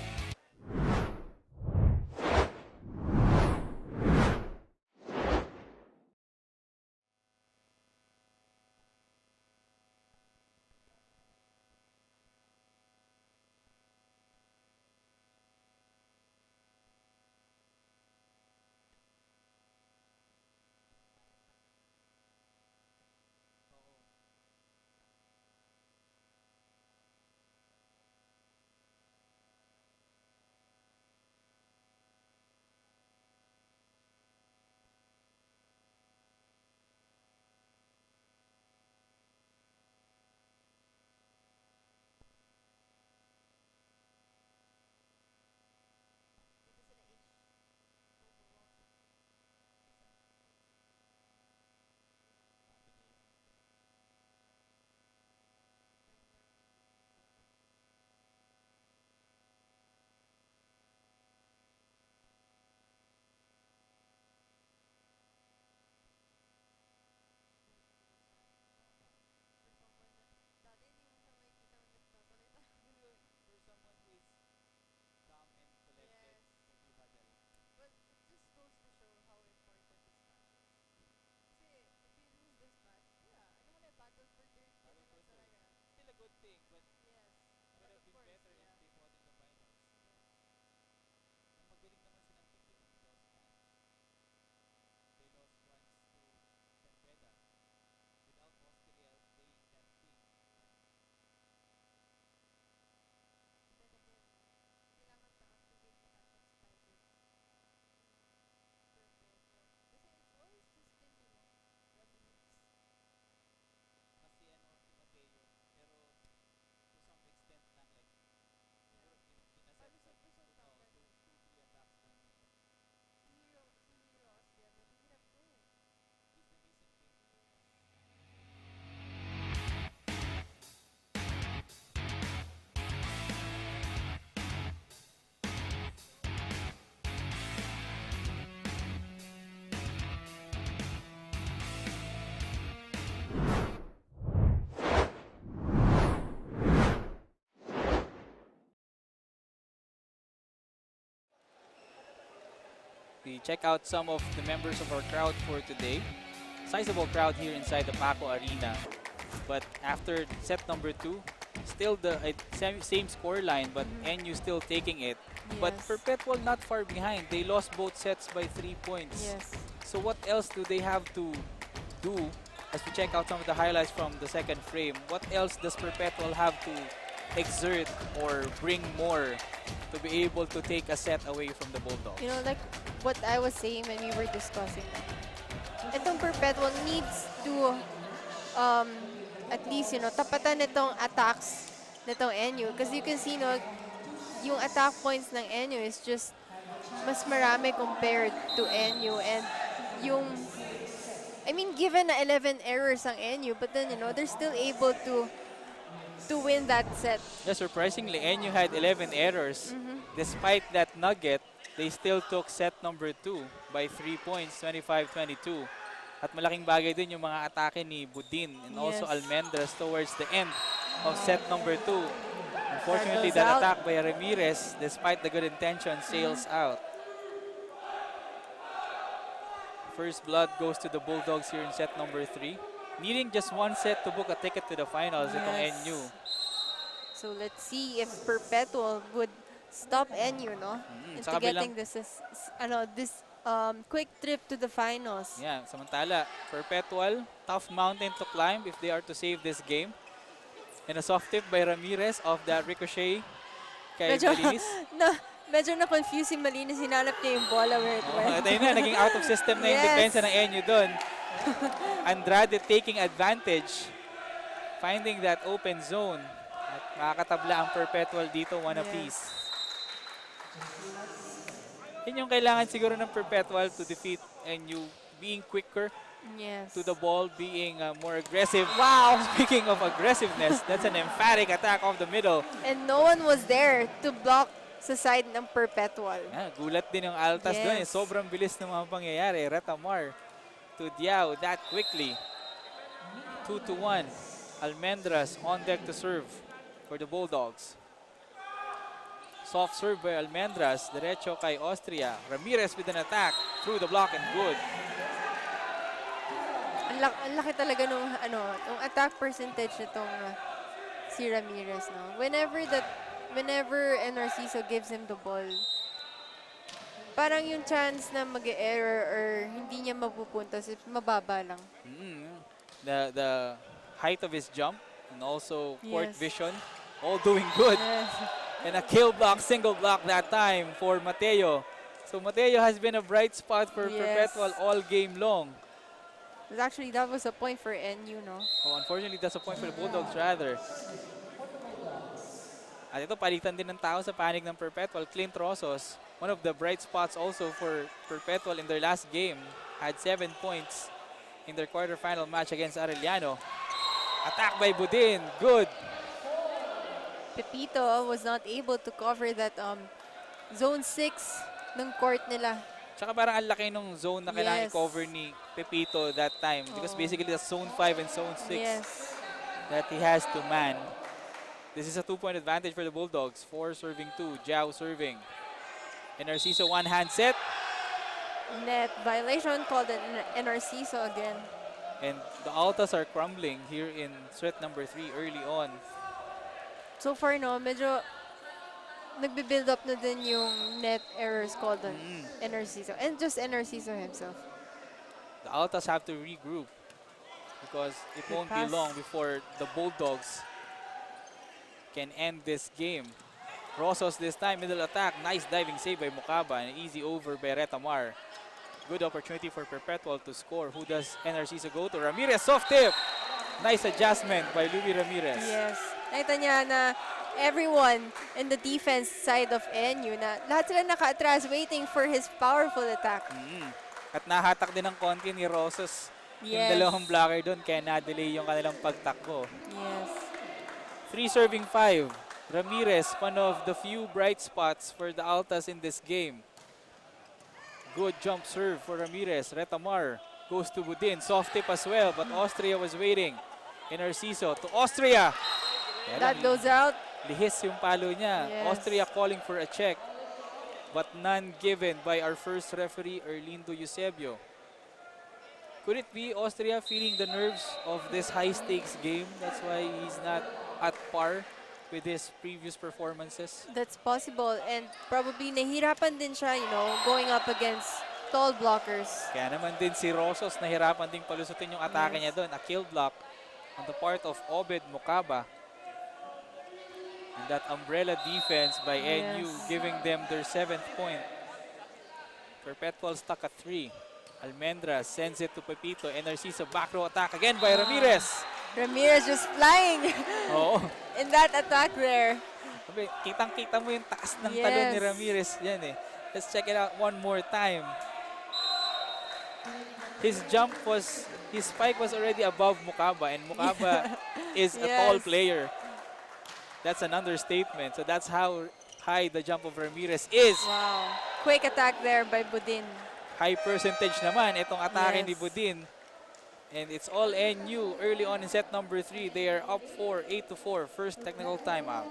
We check out some of the members of our crowd for today. Sizable crowd here inside the Paco Arena. But after set number 2, still the same score line, but NU still taking it. But Yes. Perpetual not far behind. They lost both sets by 3 points. Yes. So what else do they have to do? As we check out some of the highlights from the second frame, what else does Perpetual have to exert or bring more to be able to take a set away from the Bulldogs? You know, like what I was saying when we were discussing itong Perpetual needs to at least, you know, tapatan itong attacks nitong NU. Because you can see, no, yung attack points ng NU is just mas marami compared to NU. And yung, I mean, given na 11 errors ang NU, but then, you know, they're still able to win that set. Yeah, surprisingly, NU had 11 errors. Despite that nugget, they still took set number 2 by 3 points, 25-22. At malaking bagay din yung mga atake ni Budin and also Yes. Almendras towards the end of set number 2. Unfortunately, goes that out. attack by Ramirez, despite the good intention, sails out. First blood goes to the Bulldogs here in set number 3. Needing just one set to book a ticket to the finals itong NU. So let's see if Perpetual would stop NU, no? Into getting this quick trip to the finals. Yeah, samantala, Perpetual, tough mountain to climb if they are to save this game. And a soft tip by Ramirez off that ricochet kay Malinis. Medyo na-confuse si Malinis. Hinanap niya yung bola where it went. Ito na, naging out of system na yung depensa ng NU doon. Andrade taking advantage, finding that open zone. At makakatabla ang Perpetual dito, one apiece. Yun yung kailangan siguro ng Perpetual to defeat NU, being quicker to the ball, being more aggressive. Wow! Speaking of aggressiveness, that's an emphatic attack off the middle. And no one was there to block sa side ng Perpetual. Yeah, gulat din yung Altas doon. Sobrang bilis ng mga pangyayari. Retamar to Diao that quickly. 2-1. Almendras on deck to serve for the Bulldogs. Soft serve by Almendras. Derecho kay Austria. Ramirez with an attack through the block and good. Ang laki talaga nung attack percentage nitong si Ramirez, no? Whenever Narciso gives him the ball, parang yung chance na mag-error or hindi niya mapupunta is mababa lang. The height of his jump and also court vision, all doing good. And a kill block, single block that time for Mateo. So Mateo has been a bright spot for Perpetual all game long. Actually, that was a point for NU, no? Oh, unfortunately, that's a point for the Bulldogs rather. At ito, palitan din ng tao sa panig ng Perpetual. Clint Rosos, one of the bright spots also for Perpetual in their last game, had 7 points in their quarterfinal match against Arellano. Attack by Budin, good. Pepito was not able to cover that zone 6 ng court nila. Tsaka parang ang laki nung zone na kailangan i-cover ni Pepito that time. Because basically that's zone 5 and zone 6 that he has to man. This is a 2-point advantage for the Bulldogs. 4 serving 2, Jiao serving. And Narciso one-hand set. Net violation called an Narciso again. And the Altas are crumbling here in set number 3 early on. So far, no, medyo nagbe-build up na din yung net errors called on Narciso. And just Narciso himself. The Altas have to regroup because it won't be long before the Bulldogs can end this game. Rosos this time, middle attack. Nice diving save by Mukaba. An easy over by Retamar. Good opportunity for Perpetual to score. Who does Narciso go to? Ramirez, soft tip. Nice adjustment by Louis Ramirez. Yes. Nakita niya na everyone in the defense side of NU na lahat sila naka-atras waiting for his powerful attack. At nahatak din ng konti ni Rosos. Yung dalawang blocker doon kaya na-delay yung kanilang pagtakbo. Yes. 3 serving 5. Ramirez, one of the few bright spots for the Altas in this game. Good jump serve for Ramirez. Retamar goes to Budin. Soft tip as well, but Austria was waiting. And Narciso to Austria. That goes out. Lihis yung palo niya. Austria calling for a check, but none given by our first referee, Erlindo Eusebio. Could it be Austria feeling the nerves of this high-stakes game? That's why he's not at par with his previous performances. That's possible, and probably nahirapan din siya, going up against tall blockers. Kaya naman din si Rosos nahirapan ding palusutin yung atake niya doon. A kill block on the part of Obed Mukaba. And that umbrella defense by NU giving them their 7th point. Perpetual stuck at 3. Almendra sends it to Pepito. And Narciso back row attack again by Ramirez. Ramirez just flying in that attack there. Kitang-kita mo yung taas ng talon ni Ramirez. Yan eh. Let's check it out one more time. His spike was already above Mukaba. And Mukaba is a tall player. That's an understatement. So that's how high the jump of Ramirez is. Wow. Quick attack there by Budin. High percentage naman itong atake ni Budin. And it's all NU early on in set number 3. They are up 8-4. First technical timeout.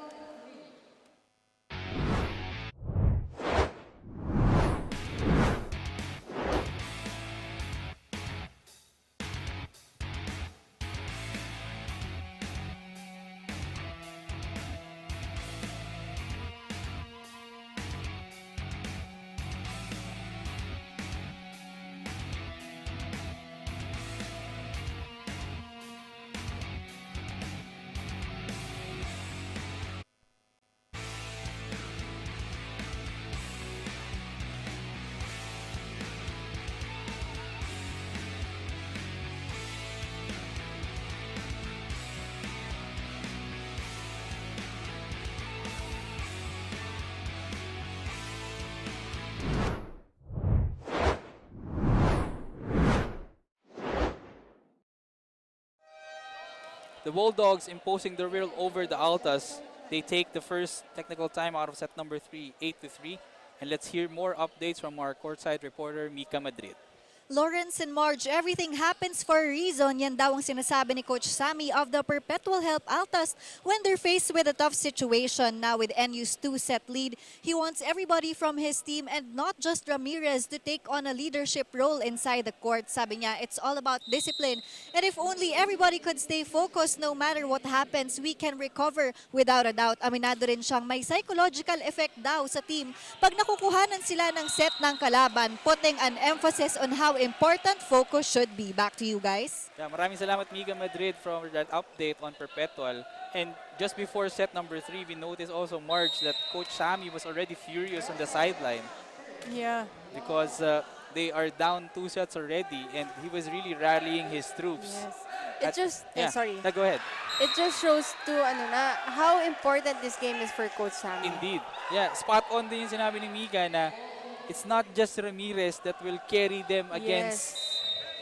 the Bulldogs imposing their will over the Altas. They take the first technical time out of set number 3, 8-3. And let's hear more updates from our courtside reporter, Mika Madrid. Lawrence and Marge, everything happens for a reason. Yan daw ang sinasabi ni Coach Sammy of the Perpetual Help Altas when they're faced with a tough situation. Now with NU's 2-set lead, he wants everybody from his team and not just Ramirez to take on a leadership role inside the court. Sabi niya, it's all about discipline. And if only everybody could stay focused no matter what happens, we can recover without a doubt. Aminado rin siyang may psychological effect daw sa team pag nakukuhanan sila ng set ng kalaban, putting an emphasis on how important focus should be. Back to you guys. Yeah, maraming salamat Mika Madrid for that update on Perpetual. And just before set number 3, we noticed also, Marge, that Coach Sammy was already furious on the sideline. Yeah. Because they are down 2 sets already and he was really rallying his troops. Yes. It just, sorry. Go ahead. It just shows to how important this game is for Coach Sammy. Indeed. Yeah, spot on din yung sinabi ni Mika na it's not just Ramirez that will carry them against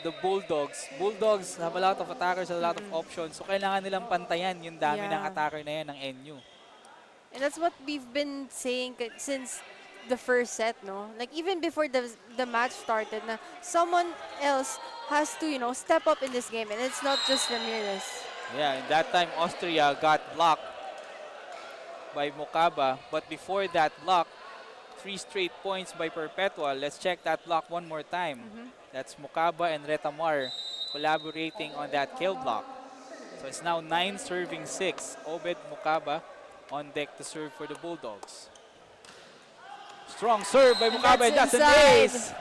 the Bulldogs. Bulldogs have a lot of attackers, a lot of options. So kailangan nilang pantayan yung dami ng attacker na yan ng NU. And that's what we've been saying since the first set, no? Like even before the match started, na someone else has to, step up in this game, and it's not just Ramirez. Yeah, and that time Austria got blocked by Mokaba, but before that block, 3 straight points by Perpetual. Let's check that block one more time. That's Mokaba and Retamar collaborating on that kill block. So it's now 9 serving 6. Obed Mokaba on deck to serve for the Bulldogs. Strong serve by Mokaba, and that's an ace.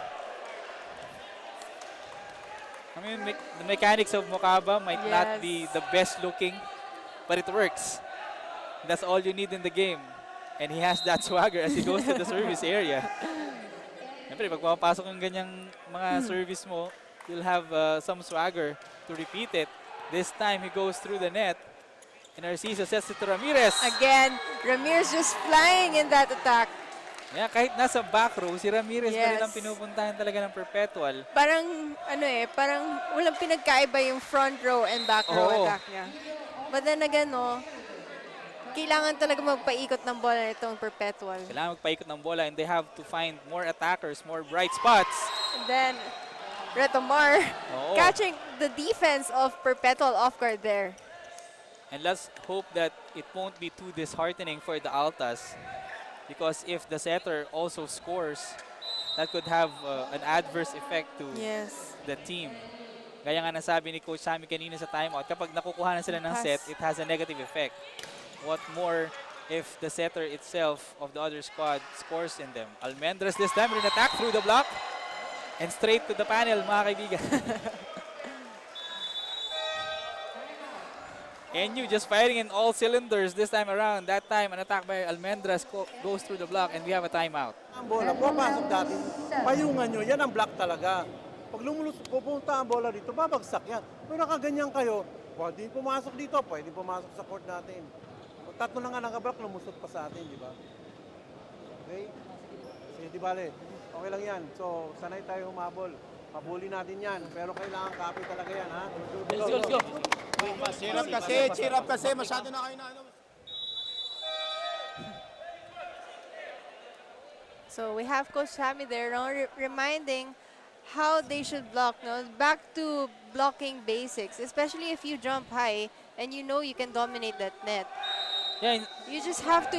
I mean, the mechanics of Mokaba might not be the best looking, but it works. That's all you need in the game. And he has that swagger as he goes to the service area. Siyempre, pag pumapasok yung ganyang mga service mo, you'll have some swagger to repeat it. This time, he goes through the net. And Narciso sets it to Ramirez. Again, Ramirez just flying in that attack. Yeah, kahit nasa back row, si Ramirez pa rin ang pinupuntahan talaga ng Perpetual. Parang, parang walang pinagkaiba yung front row and back row attack niya. But then again, kailangan talaga magpaikot ng bola itong Perpetual. Kailangan magpaikot ng bola and they have to find more attackers, more bright spots. And then, Retomar catching the defense of Perpetual off guard there. And let's hope that it won't be too disheartening for the Altas, because if the setter also scores, that could have an adverse effect to the team. Gaya nga nasabi ni Coach Sammy kanina sa timeout, kapag nakukuha na sila ng set, it has a negative effect. What more if the setter itself of the other squad scores in them? Almendras this time with an attack through the block and straight to the panel, mga kaibigan. NU just firing in all cylinders this time around. That time, an attack by Almendras goes through the block and we have a timeout. Ang bola, pumapasok dati, payungan nyo, yan ang block talaga. Pag pupunta ang bola dito, babagsak yan. Pero nakaganyan kayo, pwede pumasok dito, pwede pumasok sa court natin. Tatlo na nga nakablock, lumusot pa sa atin, di ba? Okay? Sige, di bale. Okay lang yan. So, sanay tayo humabol. Pabuli natin yan. Pero kailangan copy talaga yan, ha? Let's go. Cheer up kasi. Masyado na kayo na So, we have Coach Sammy there, reminding how they should block. Back to blocking basics, especially if you jump high and you know you can dominate that net. Yeah, you just have to,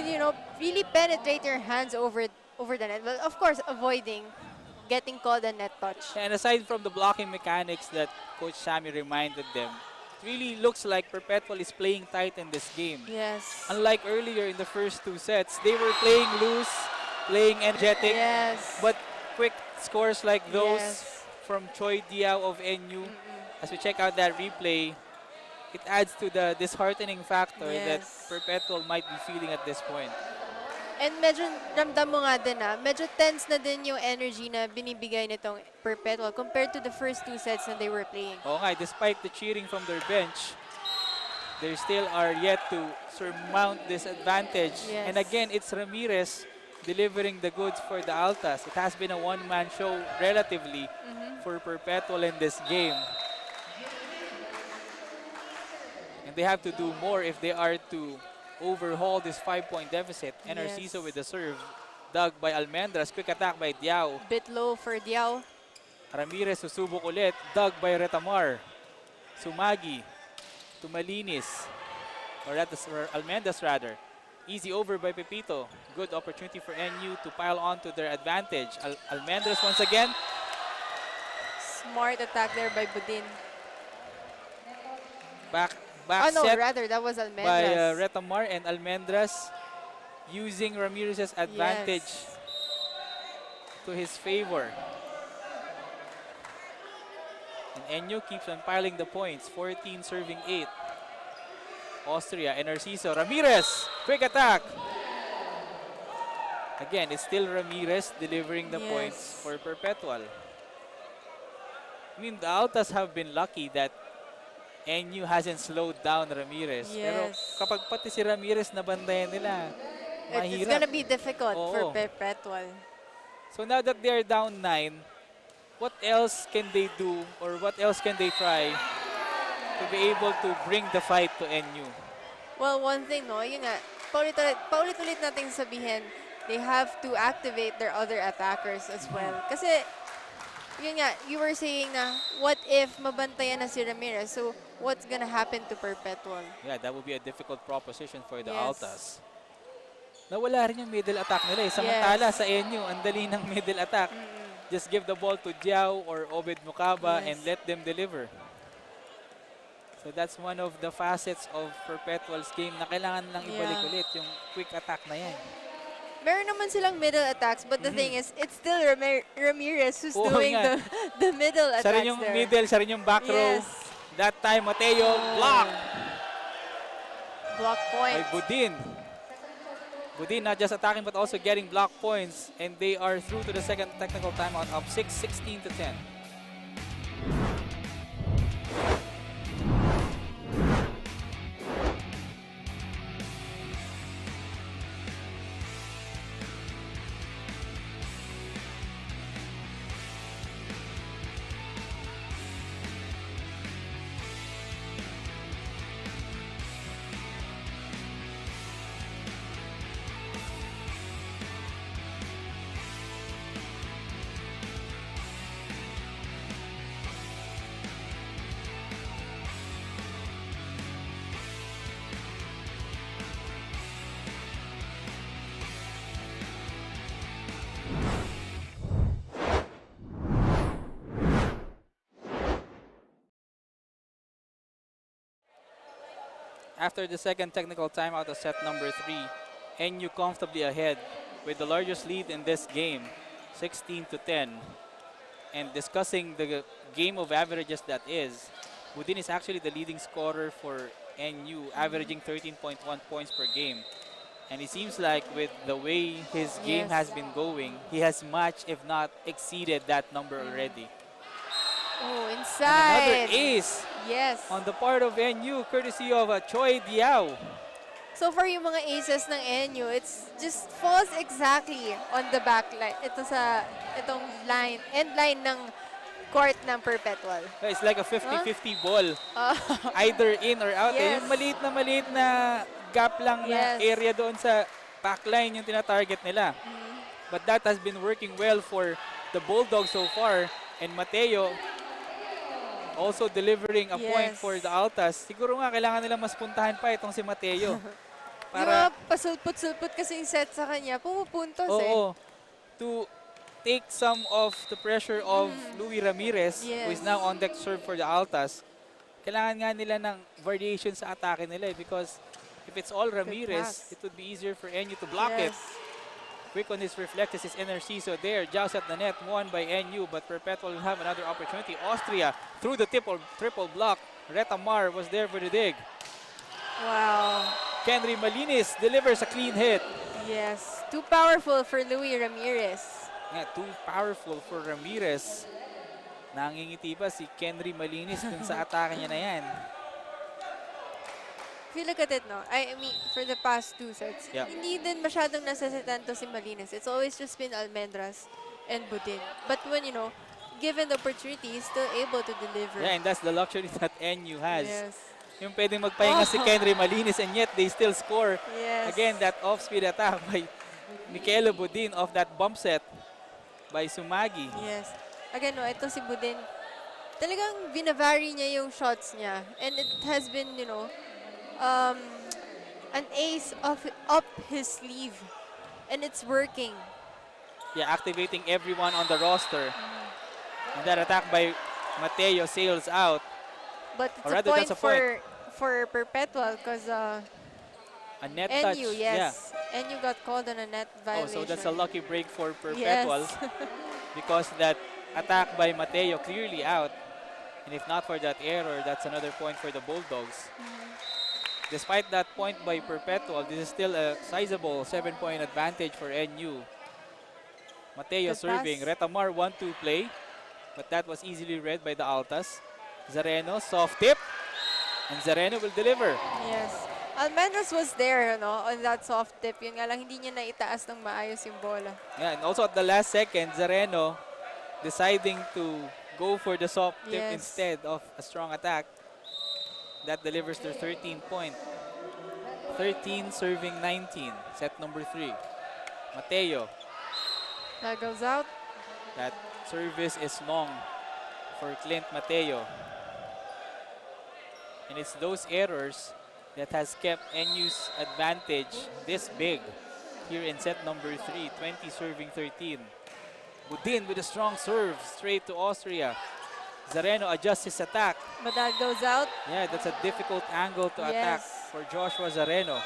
really penetrate your hands over the net. Well, of course, avoiding getting called a net touch. and aside from the blocking mechanics that Coach Sammy reminded them, it really looks like Perpetual is playing tight in this game. Yes. Unlike earlier in the first 2 sets, they were playing loose, playing energetic, but quick scores like those from Choi Diao of NU. As we check out that replay, it adds to the disheartening factor that Perpetual might be feeling at this point. And medyo ramdam mo nga din medyo tense na din yung energy na binibigay nitong Perpetual compared to the first 2 sets na they were playing. Okay, despite the cheering from their bench, they still are yet to surmount this advantage. And again, it's Ramirez delivering the goods for the Altas. It has been a one-man show relatively for Perpetual in this game. And they have to do more if they are to overhaul this 5-point deficit. Narciso with the serve. Dug by Almendras. Quick attack by Diao. Bit low for Diao. Ramirez susubok ulit. Dug by Retamar. Sumagi to Malinis. Or Almendras rather. Easy over by Pepito. Good opportunity for NU to pile on to their advantage. Almendras once again. Smart attack there by Budin. Back Oh no, set rather that was Almendras. by Retamar and Almendras using Ramirez's advantage to his favor. And NU keeps on piling the points. 14 serving 8. Austria and Narciso. Ramirez! Quick attack! Again, it's still Ramirez delivering the points for Perpetual. I mean, the Altas have been lucky that NU hasn't slowed down Ramirez. Pero kapag pati si Ramirez nabandayan nila, mahirap. It's gonna be difficult for Oo. Perpetual. So now that they're down 9, what else can they do or what else can they try to be able to bring the fight to NU? Well, one thing, no, yun nga, paulit-ulit nating sabihin, they have to activate their other attackers as well. Kasi, yun nga, you were saying na, what if mabantayan na si Ramirez? So, what's gonna happen to Perpetual? Yeah, that would be a difficult proposition for the Altas. Nawala rin yung middle attack nila eh. Samantala sa NU, ang dali ng middle attack. Just give the ball to Diao or Obed Mukaba and let them deliver. So that's one of the facets of Perpetual's game na kailangan lang ibalik ulit, yung quick attack na yan. Meron naman silang middle attacks, but the thing is, it's still Ramirez who's doing the middle attacks siya rin yung there. middle, siya rin yung back row. That time, Mateo, block! Block point. By Budin. Budin not just attacking but also getting block points. And they are through to the second technical timeout of 16 to 10. After the second technical timeout of set number 3, NU comfortably ahead with the largest lead in this game, 16 to 10. And discussing the game of averages that is, Budin is actually the leading scorer for NU, averaging 13.1 points per game. And it seems like with the way his game has been going, he has matched, if not exceeded, that number already. Oh, And inside. another ace on the part of NU, courtesy of Choi Diao. So for yung mga aces ng NU, it's just falls exactly on the back line. Itong line, end line ng court ng Perpetual. It's like a 50-50 ball. Either in or out. Yung maliit na gap lang na area doon sa backline yung tina-target nila. But that has been working well for the Bulldogs so far. And Mateo also delivering a point for the Altas. Siguro nga kailangan nila mas puntahan pa itong si Mateo. Para pasulput-sulput kasi yung set sa kanya, pumupuntos to take some of the pressure of Louie Ramirez, who is now on deck serve for the Altas. Kailangan nga nila ng variation sa atake nila because if it's all Ramirez, it would be easier for NU to block it. Quick on his reflexes is Narciso there. Joust at the net, won by NU, but Perpetual will have another opportunity. Austria through the triple block. Retamar was there for the dig. Wow. Kenry Malinis delivers a clean hit. Yes, too powerful for Louie Ramirez. Yeah, too powerful for Ramirez. Nangingiti pa si Kenry Malinis dun sa atake niya na yan. If you look at it, no, I mean, for the past 2 sets, hindi din masyadong nasasatan to si Malinas. It's always just been Almendras and Budin. But when, you know, given the opportunity, he's still able to deliver. Yeah, and that's the luxury that NU has. Yes. yung pwedeng magpahinga si Kenry Malinis, and yet they still score. Yes. Again, that off-speed attack by Michaela Budin off that bump set by Sumagi. Yes. Again, no, ito si Budin. Talagang binavary niya yung shots niya. And it has been, an ace up his sleeve. And it's working. Yeah, activating everyone on the roster. And that attack by Mateo sails out. But it's Or a rather, point, that's a point. for Perpetual because A net touch. NU, yes. NU got called on a net Oh, violation. so that's a lucky break for Perpetual. Yes. Because that attack by Mateo clearly out. And if not for that error, that's another point for the Bulldogs. Despite that point by Perpetual, this is still a sizable 7-point advantage for NU. Mateo Good serving. pass. Retamar 1-2 play. But that was easily read by the Altas. Zareno, soft tip. And Zareno will deliver. Yes. Almendros was there, on that soft tip. Yun nga lang, hindi niya naitaas ng maayos yung bola. Yeah, and also at the last second, Zareno deciding to go for the soft tip Yes. instead of a strong attack. That delivers their 13 point. 13 serving 19, set number 3. Mateo, That goes out. that service is long for Clint Mateo. And it's those errors that has kept NU's advantage this big here in set number 3, 20 serving 13. Budin with a strong serve straight to Austria. Zareno adjusts his attack. But that goes out. Yeah, that's a difficult angle to attack Yes. for Joshua Zareno.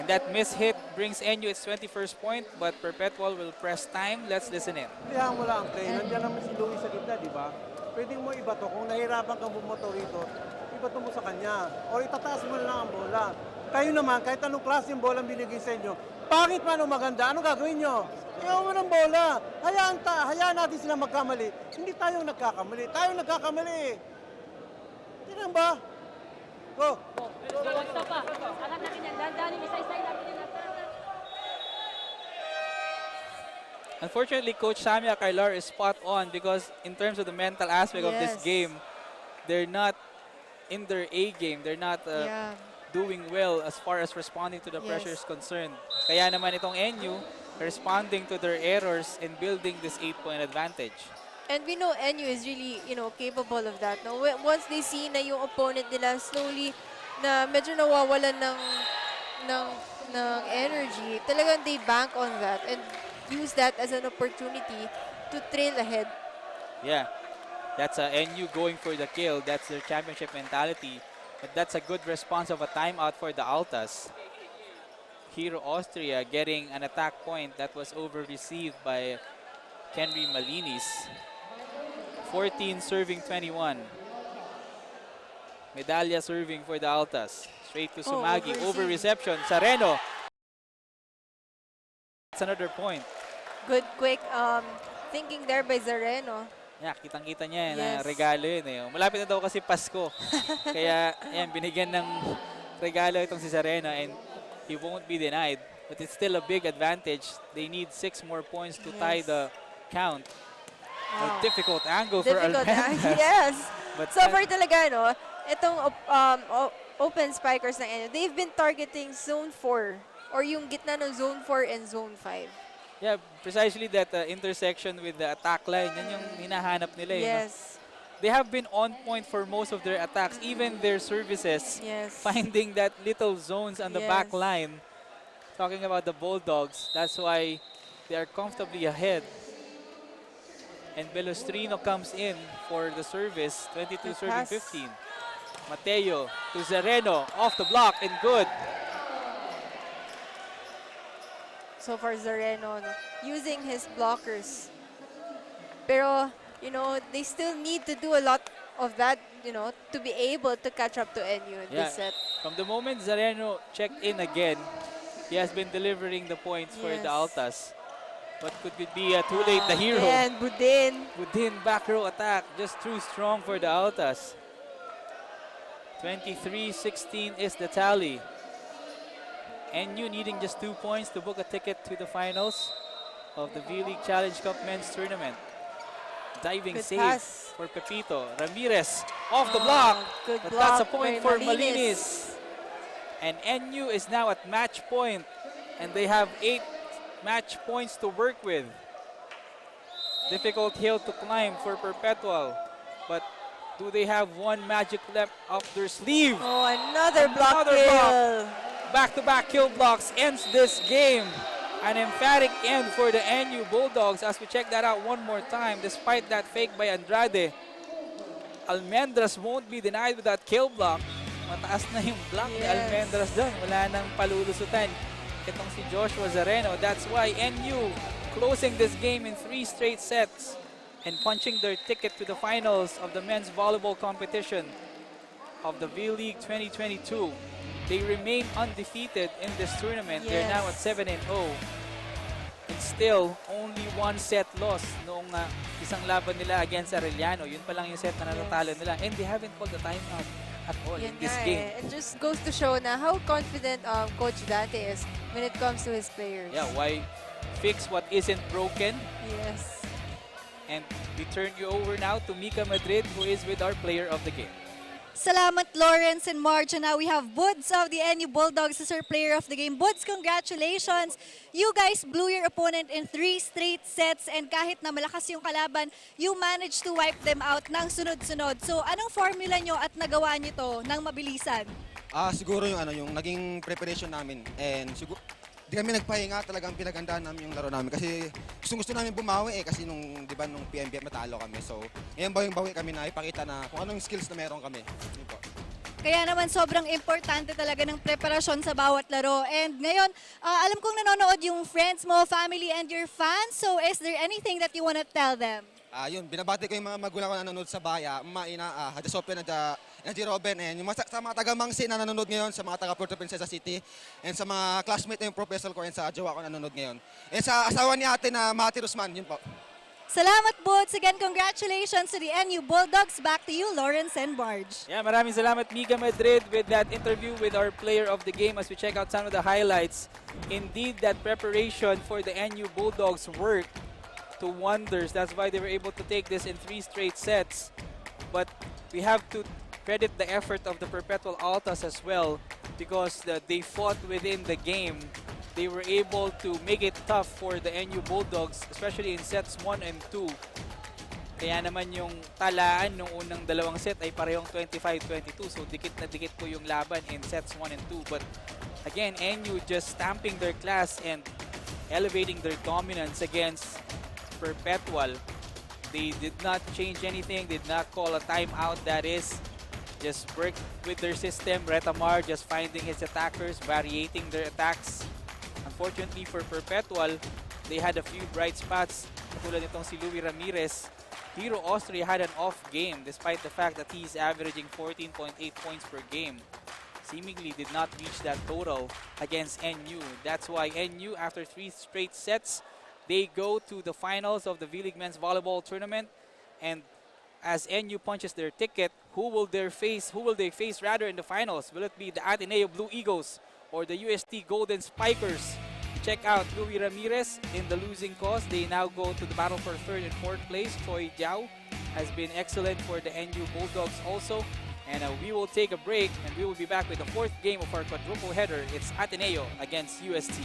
And that miss hit brings NU its 21st point, but Perpetual will press time. Let's listen in. Kaya mo lang, play. Nandiyan naman si Louis sa gitna, di ba? Pwede mo ibato. Kung nahirapan kang bumoto rito, ibato mo sa kanya. O itataas mo lang ang bola. Kayo naman, kahit anong klaseng bola binigay sa inyo, pangit man o maganda, ano gagawin nyo? Ayaw mo ng bola. Hayaan natin sila magkamali. Hindi tayo nagkakamali. Tayo nagkakamali. Hindi lang ba? Go. Basta pa. Alam natin yan. Dandanin, isa-isa natin yan. Unfortunately, Coach Samia Carlar is spot on because in terms of the mental aspect of this Yes. game, they're not in their A game. They're not Yeah. doing well as far as responding to the Yes. pressure is concerned. Kaya naman itong NU responding to their errors and building this 8-point advantage. And we know NU is really, capable of that. No? Once they see na yung opponent nila slowly na medyo nawawalan ng energy, talagang they bank on that and use that as an opportunity to trail ahead. Yeah, that's NU going for the kill. That's their championship mentality. But that's a good response of a timeout for the Altas. Hero Austria getting an attack point that was over-received by Kenry Malinis. 14 serving 21. Medalla serving for the Altas. Straight to Sumagi. Over reception. Zareno. That's another point. Good quick thinking there by Zareno. Yeah, kitang-kita niya na Yes. regalo yun eh. Malapit na daw kasi Pasko. Kaya, yan, binigyan ng regalo itong si Zareno and he won't be denied. But it's still a big advantage. They need 6 more points to tie the count. A difficult angle for Almendras. Yes. But So far talaga, itong open spikers ng NU, they've been targeting zone 4 or yung gitna ng zone 4 and zone 5. yeah, precisely that intersection with the attack line. Yan yung hinahanap nila eh. No? Yes. They have been on point for most of their attacks, even their services. Yes. Finding that little zones on the back Yes. line. Talking about the Bulldogs, that's why they are comfortably ahead. And Belostrino comes in for the service, 22 Good serving pass. 15. Mateo to Zareno, off the block and good. So far Zareno, using his blockers. Pero, they still need to do a lot of that, to be able to catch up to NU in this set. From the moment Zareno checked in again, he has been delivering the points for the Yes. Altas. But could it be too late? The hero. And Budin. Budin back row attack, just too strong for the Altas. 23-16 is the tally. NU needing just 2 points to book a ticket to the finals of the vleague Challenge Cup Men's Tournament. diving Good save pass. for Pepito. Ramirez off the block. Good But block that's a point by for Malinis. And NU is now at match point. And they have 8 match points to work with. Difficult hill to climb for Perpetual. But do they have one magic left up their sleeve? Oh, another block Another block. kill. Back-to-back kill blocks ends this game. An emphatic end for the NU Bulldogs as we check that out one more time. Despite that fake by Andrade, Almendras won't be denied with that kill block. Mataas na yung block ni Almendras doon. Wala nang palulusutan. Itong si Joshua Zareno. That's why NU closing this game in 3 straight sets and punching their ticket to the finals of the men's volleyball competition of the vleague 2022. They remain undefeated in this tournament. They're now at 7-0. And still, only 1 set loss noong isang laban nila against Arellano. Yun pa lang yung set na natatalo nila. And they haven't called the timeout at all in this game. It just goes to show na how confident Coach Dante is when it comes to his players. Yeah, why fix what isn't broken? Yes. And we turn you over now to Mika Madrid, who is with our player of the game. Salamat, Lawrence and Marge. And now we have Buds of the NU Bulldogs as our player of the game. Buds, congratulations. You guys blew your opponent in 3 straight sets and kahit na malakas yung kalaban, you managed to wipe them out ng sunod-sunod. So anong formula nyo at nagawa nyo to ng mabilisan? Siguro yung naging preparation namin and siguro di kami nagpahinga, talagang pinagandaan namin yung laro namin kasi gusto namin bumawi kasi nung PMBF matalo kami. So, ngayon bawing-bawi kami na ipakita na kung anong skills na meron kami. Yun po. Kaya naman sobrang importante talaga ng preparasyon sa bawat laro. And ngayon, alam kong nanonood yung friends mo, family, and your fans. So, is there anything that you wanna tell them? Yun, binabati ko yung mga magulang ko na nanonood sa baya, Maina, Hadasope, Nandiyan Robin, and yung sa mga taga-Mangsi na nanonood ngayon, sa mga taga-Puerto Princesa City, and sa mga classmate na yung professor ko, and sa jowa ko nanonood ngayon. And sa asawa ni ate na Mati Rusman, yun po. Salamat, Buds. Again, congratulations to the NU Bulldogs. Back to you, Lawrence and Barge. Yeah, maraming salamat Mika Madrid with that interview with our player of the game as we check out some of the highlights. Indeed, that preparation for the NU Bulldogs worked to wonders. That's why they were able to take this in 3 straight sets. But we have to credit the effort of the Perpetual Altas as well because they fought within the game. They were able to make it tough for the NU Bulldogs, especially in sets 1 and 2. Kaya naman yung talaan nung unang dalawang set ay parehong 25-22. So dikit na dikit po yung laban in sets 1 and 2. But again, NU just stamping their class and elevating their dominance against Perpetual. They did not change anything, did not call a timeout, that is. Just work with their system. Retamar just finding his attackers, variating their attacks. Unfortunately for Perpetual, they had a few bright spots. Katulad nitong si Louie Ramirez. Hero Austria had an off game despite the fact that he's averaging 14.8 points per game. Seemingly did not reach that total against NU. That's why NU, after 3 straight sets, they go to the finals of the vleague men's volleyball tournament. And as NU punches their ticket, who will they face rather in the finals? Will it be the Ateneo Blue Eagles or the UST Golden Spikers? Check out Louie Ramirez in the losing cause. They now go to the battle for 3rd and 4th place. Choi Jiao has been excellent for the NU Bulldogs also. And we will take a break and we will be back with the 4th game of our quadruple header. It's Ateneo against UST.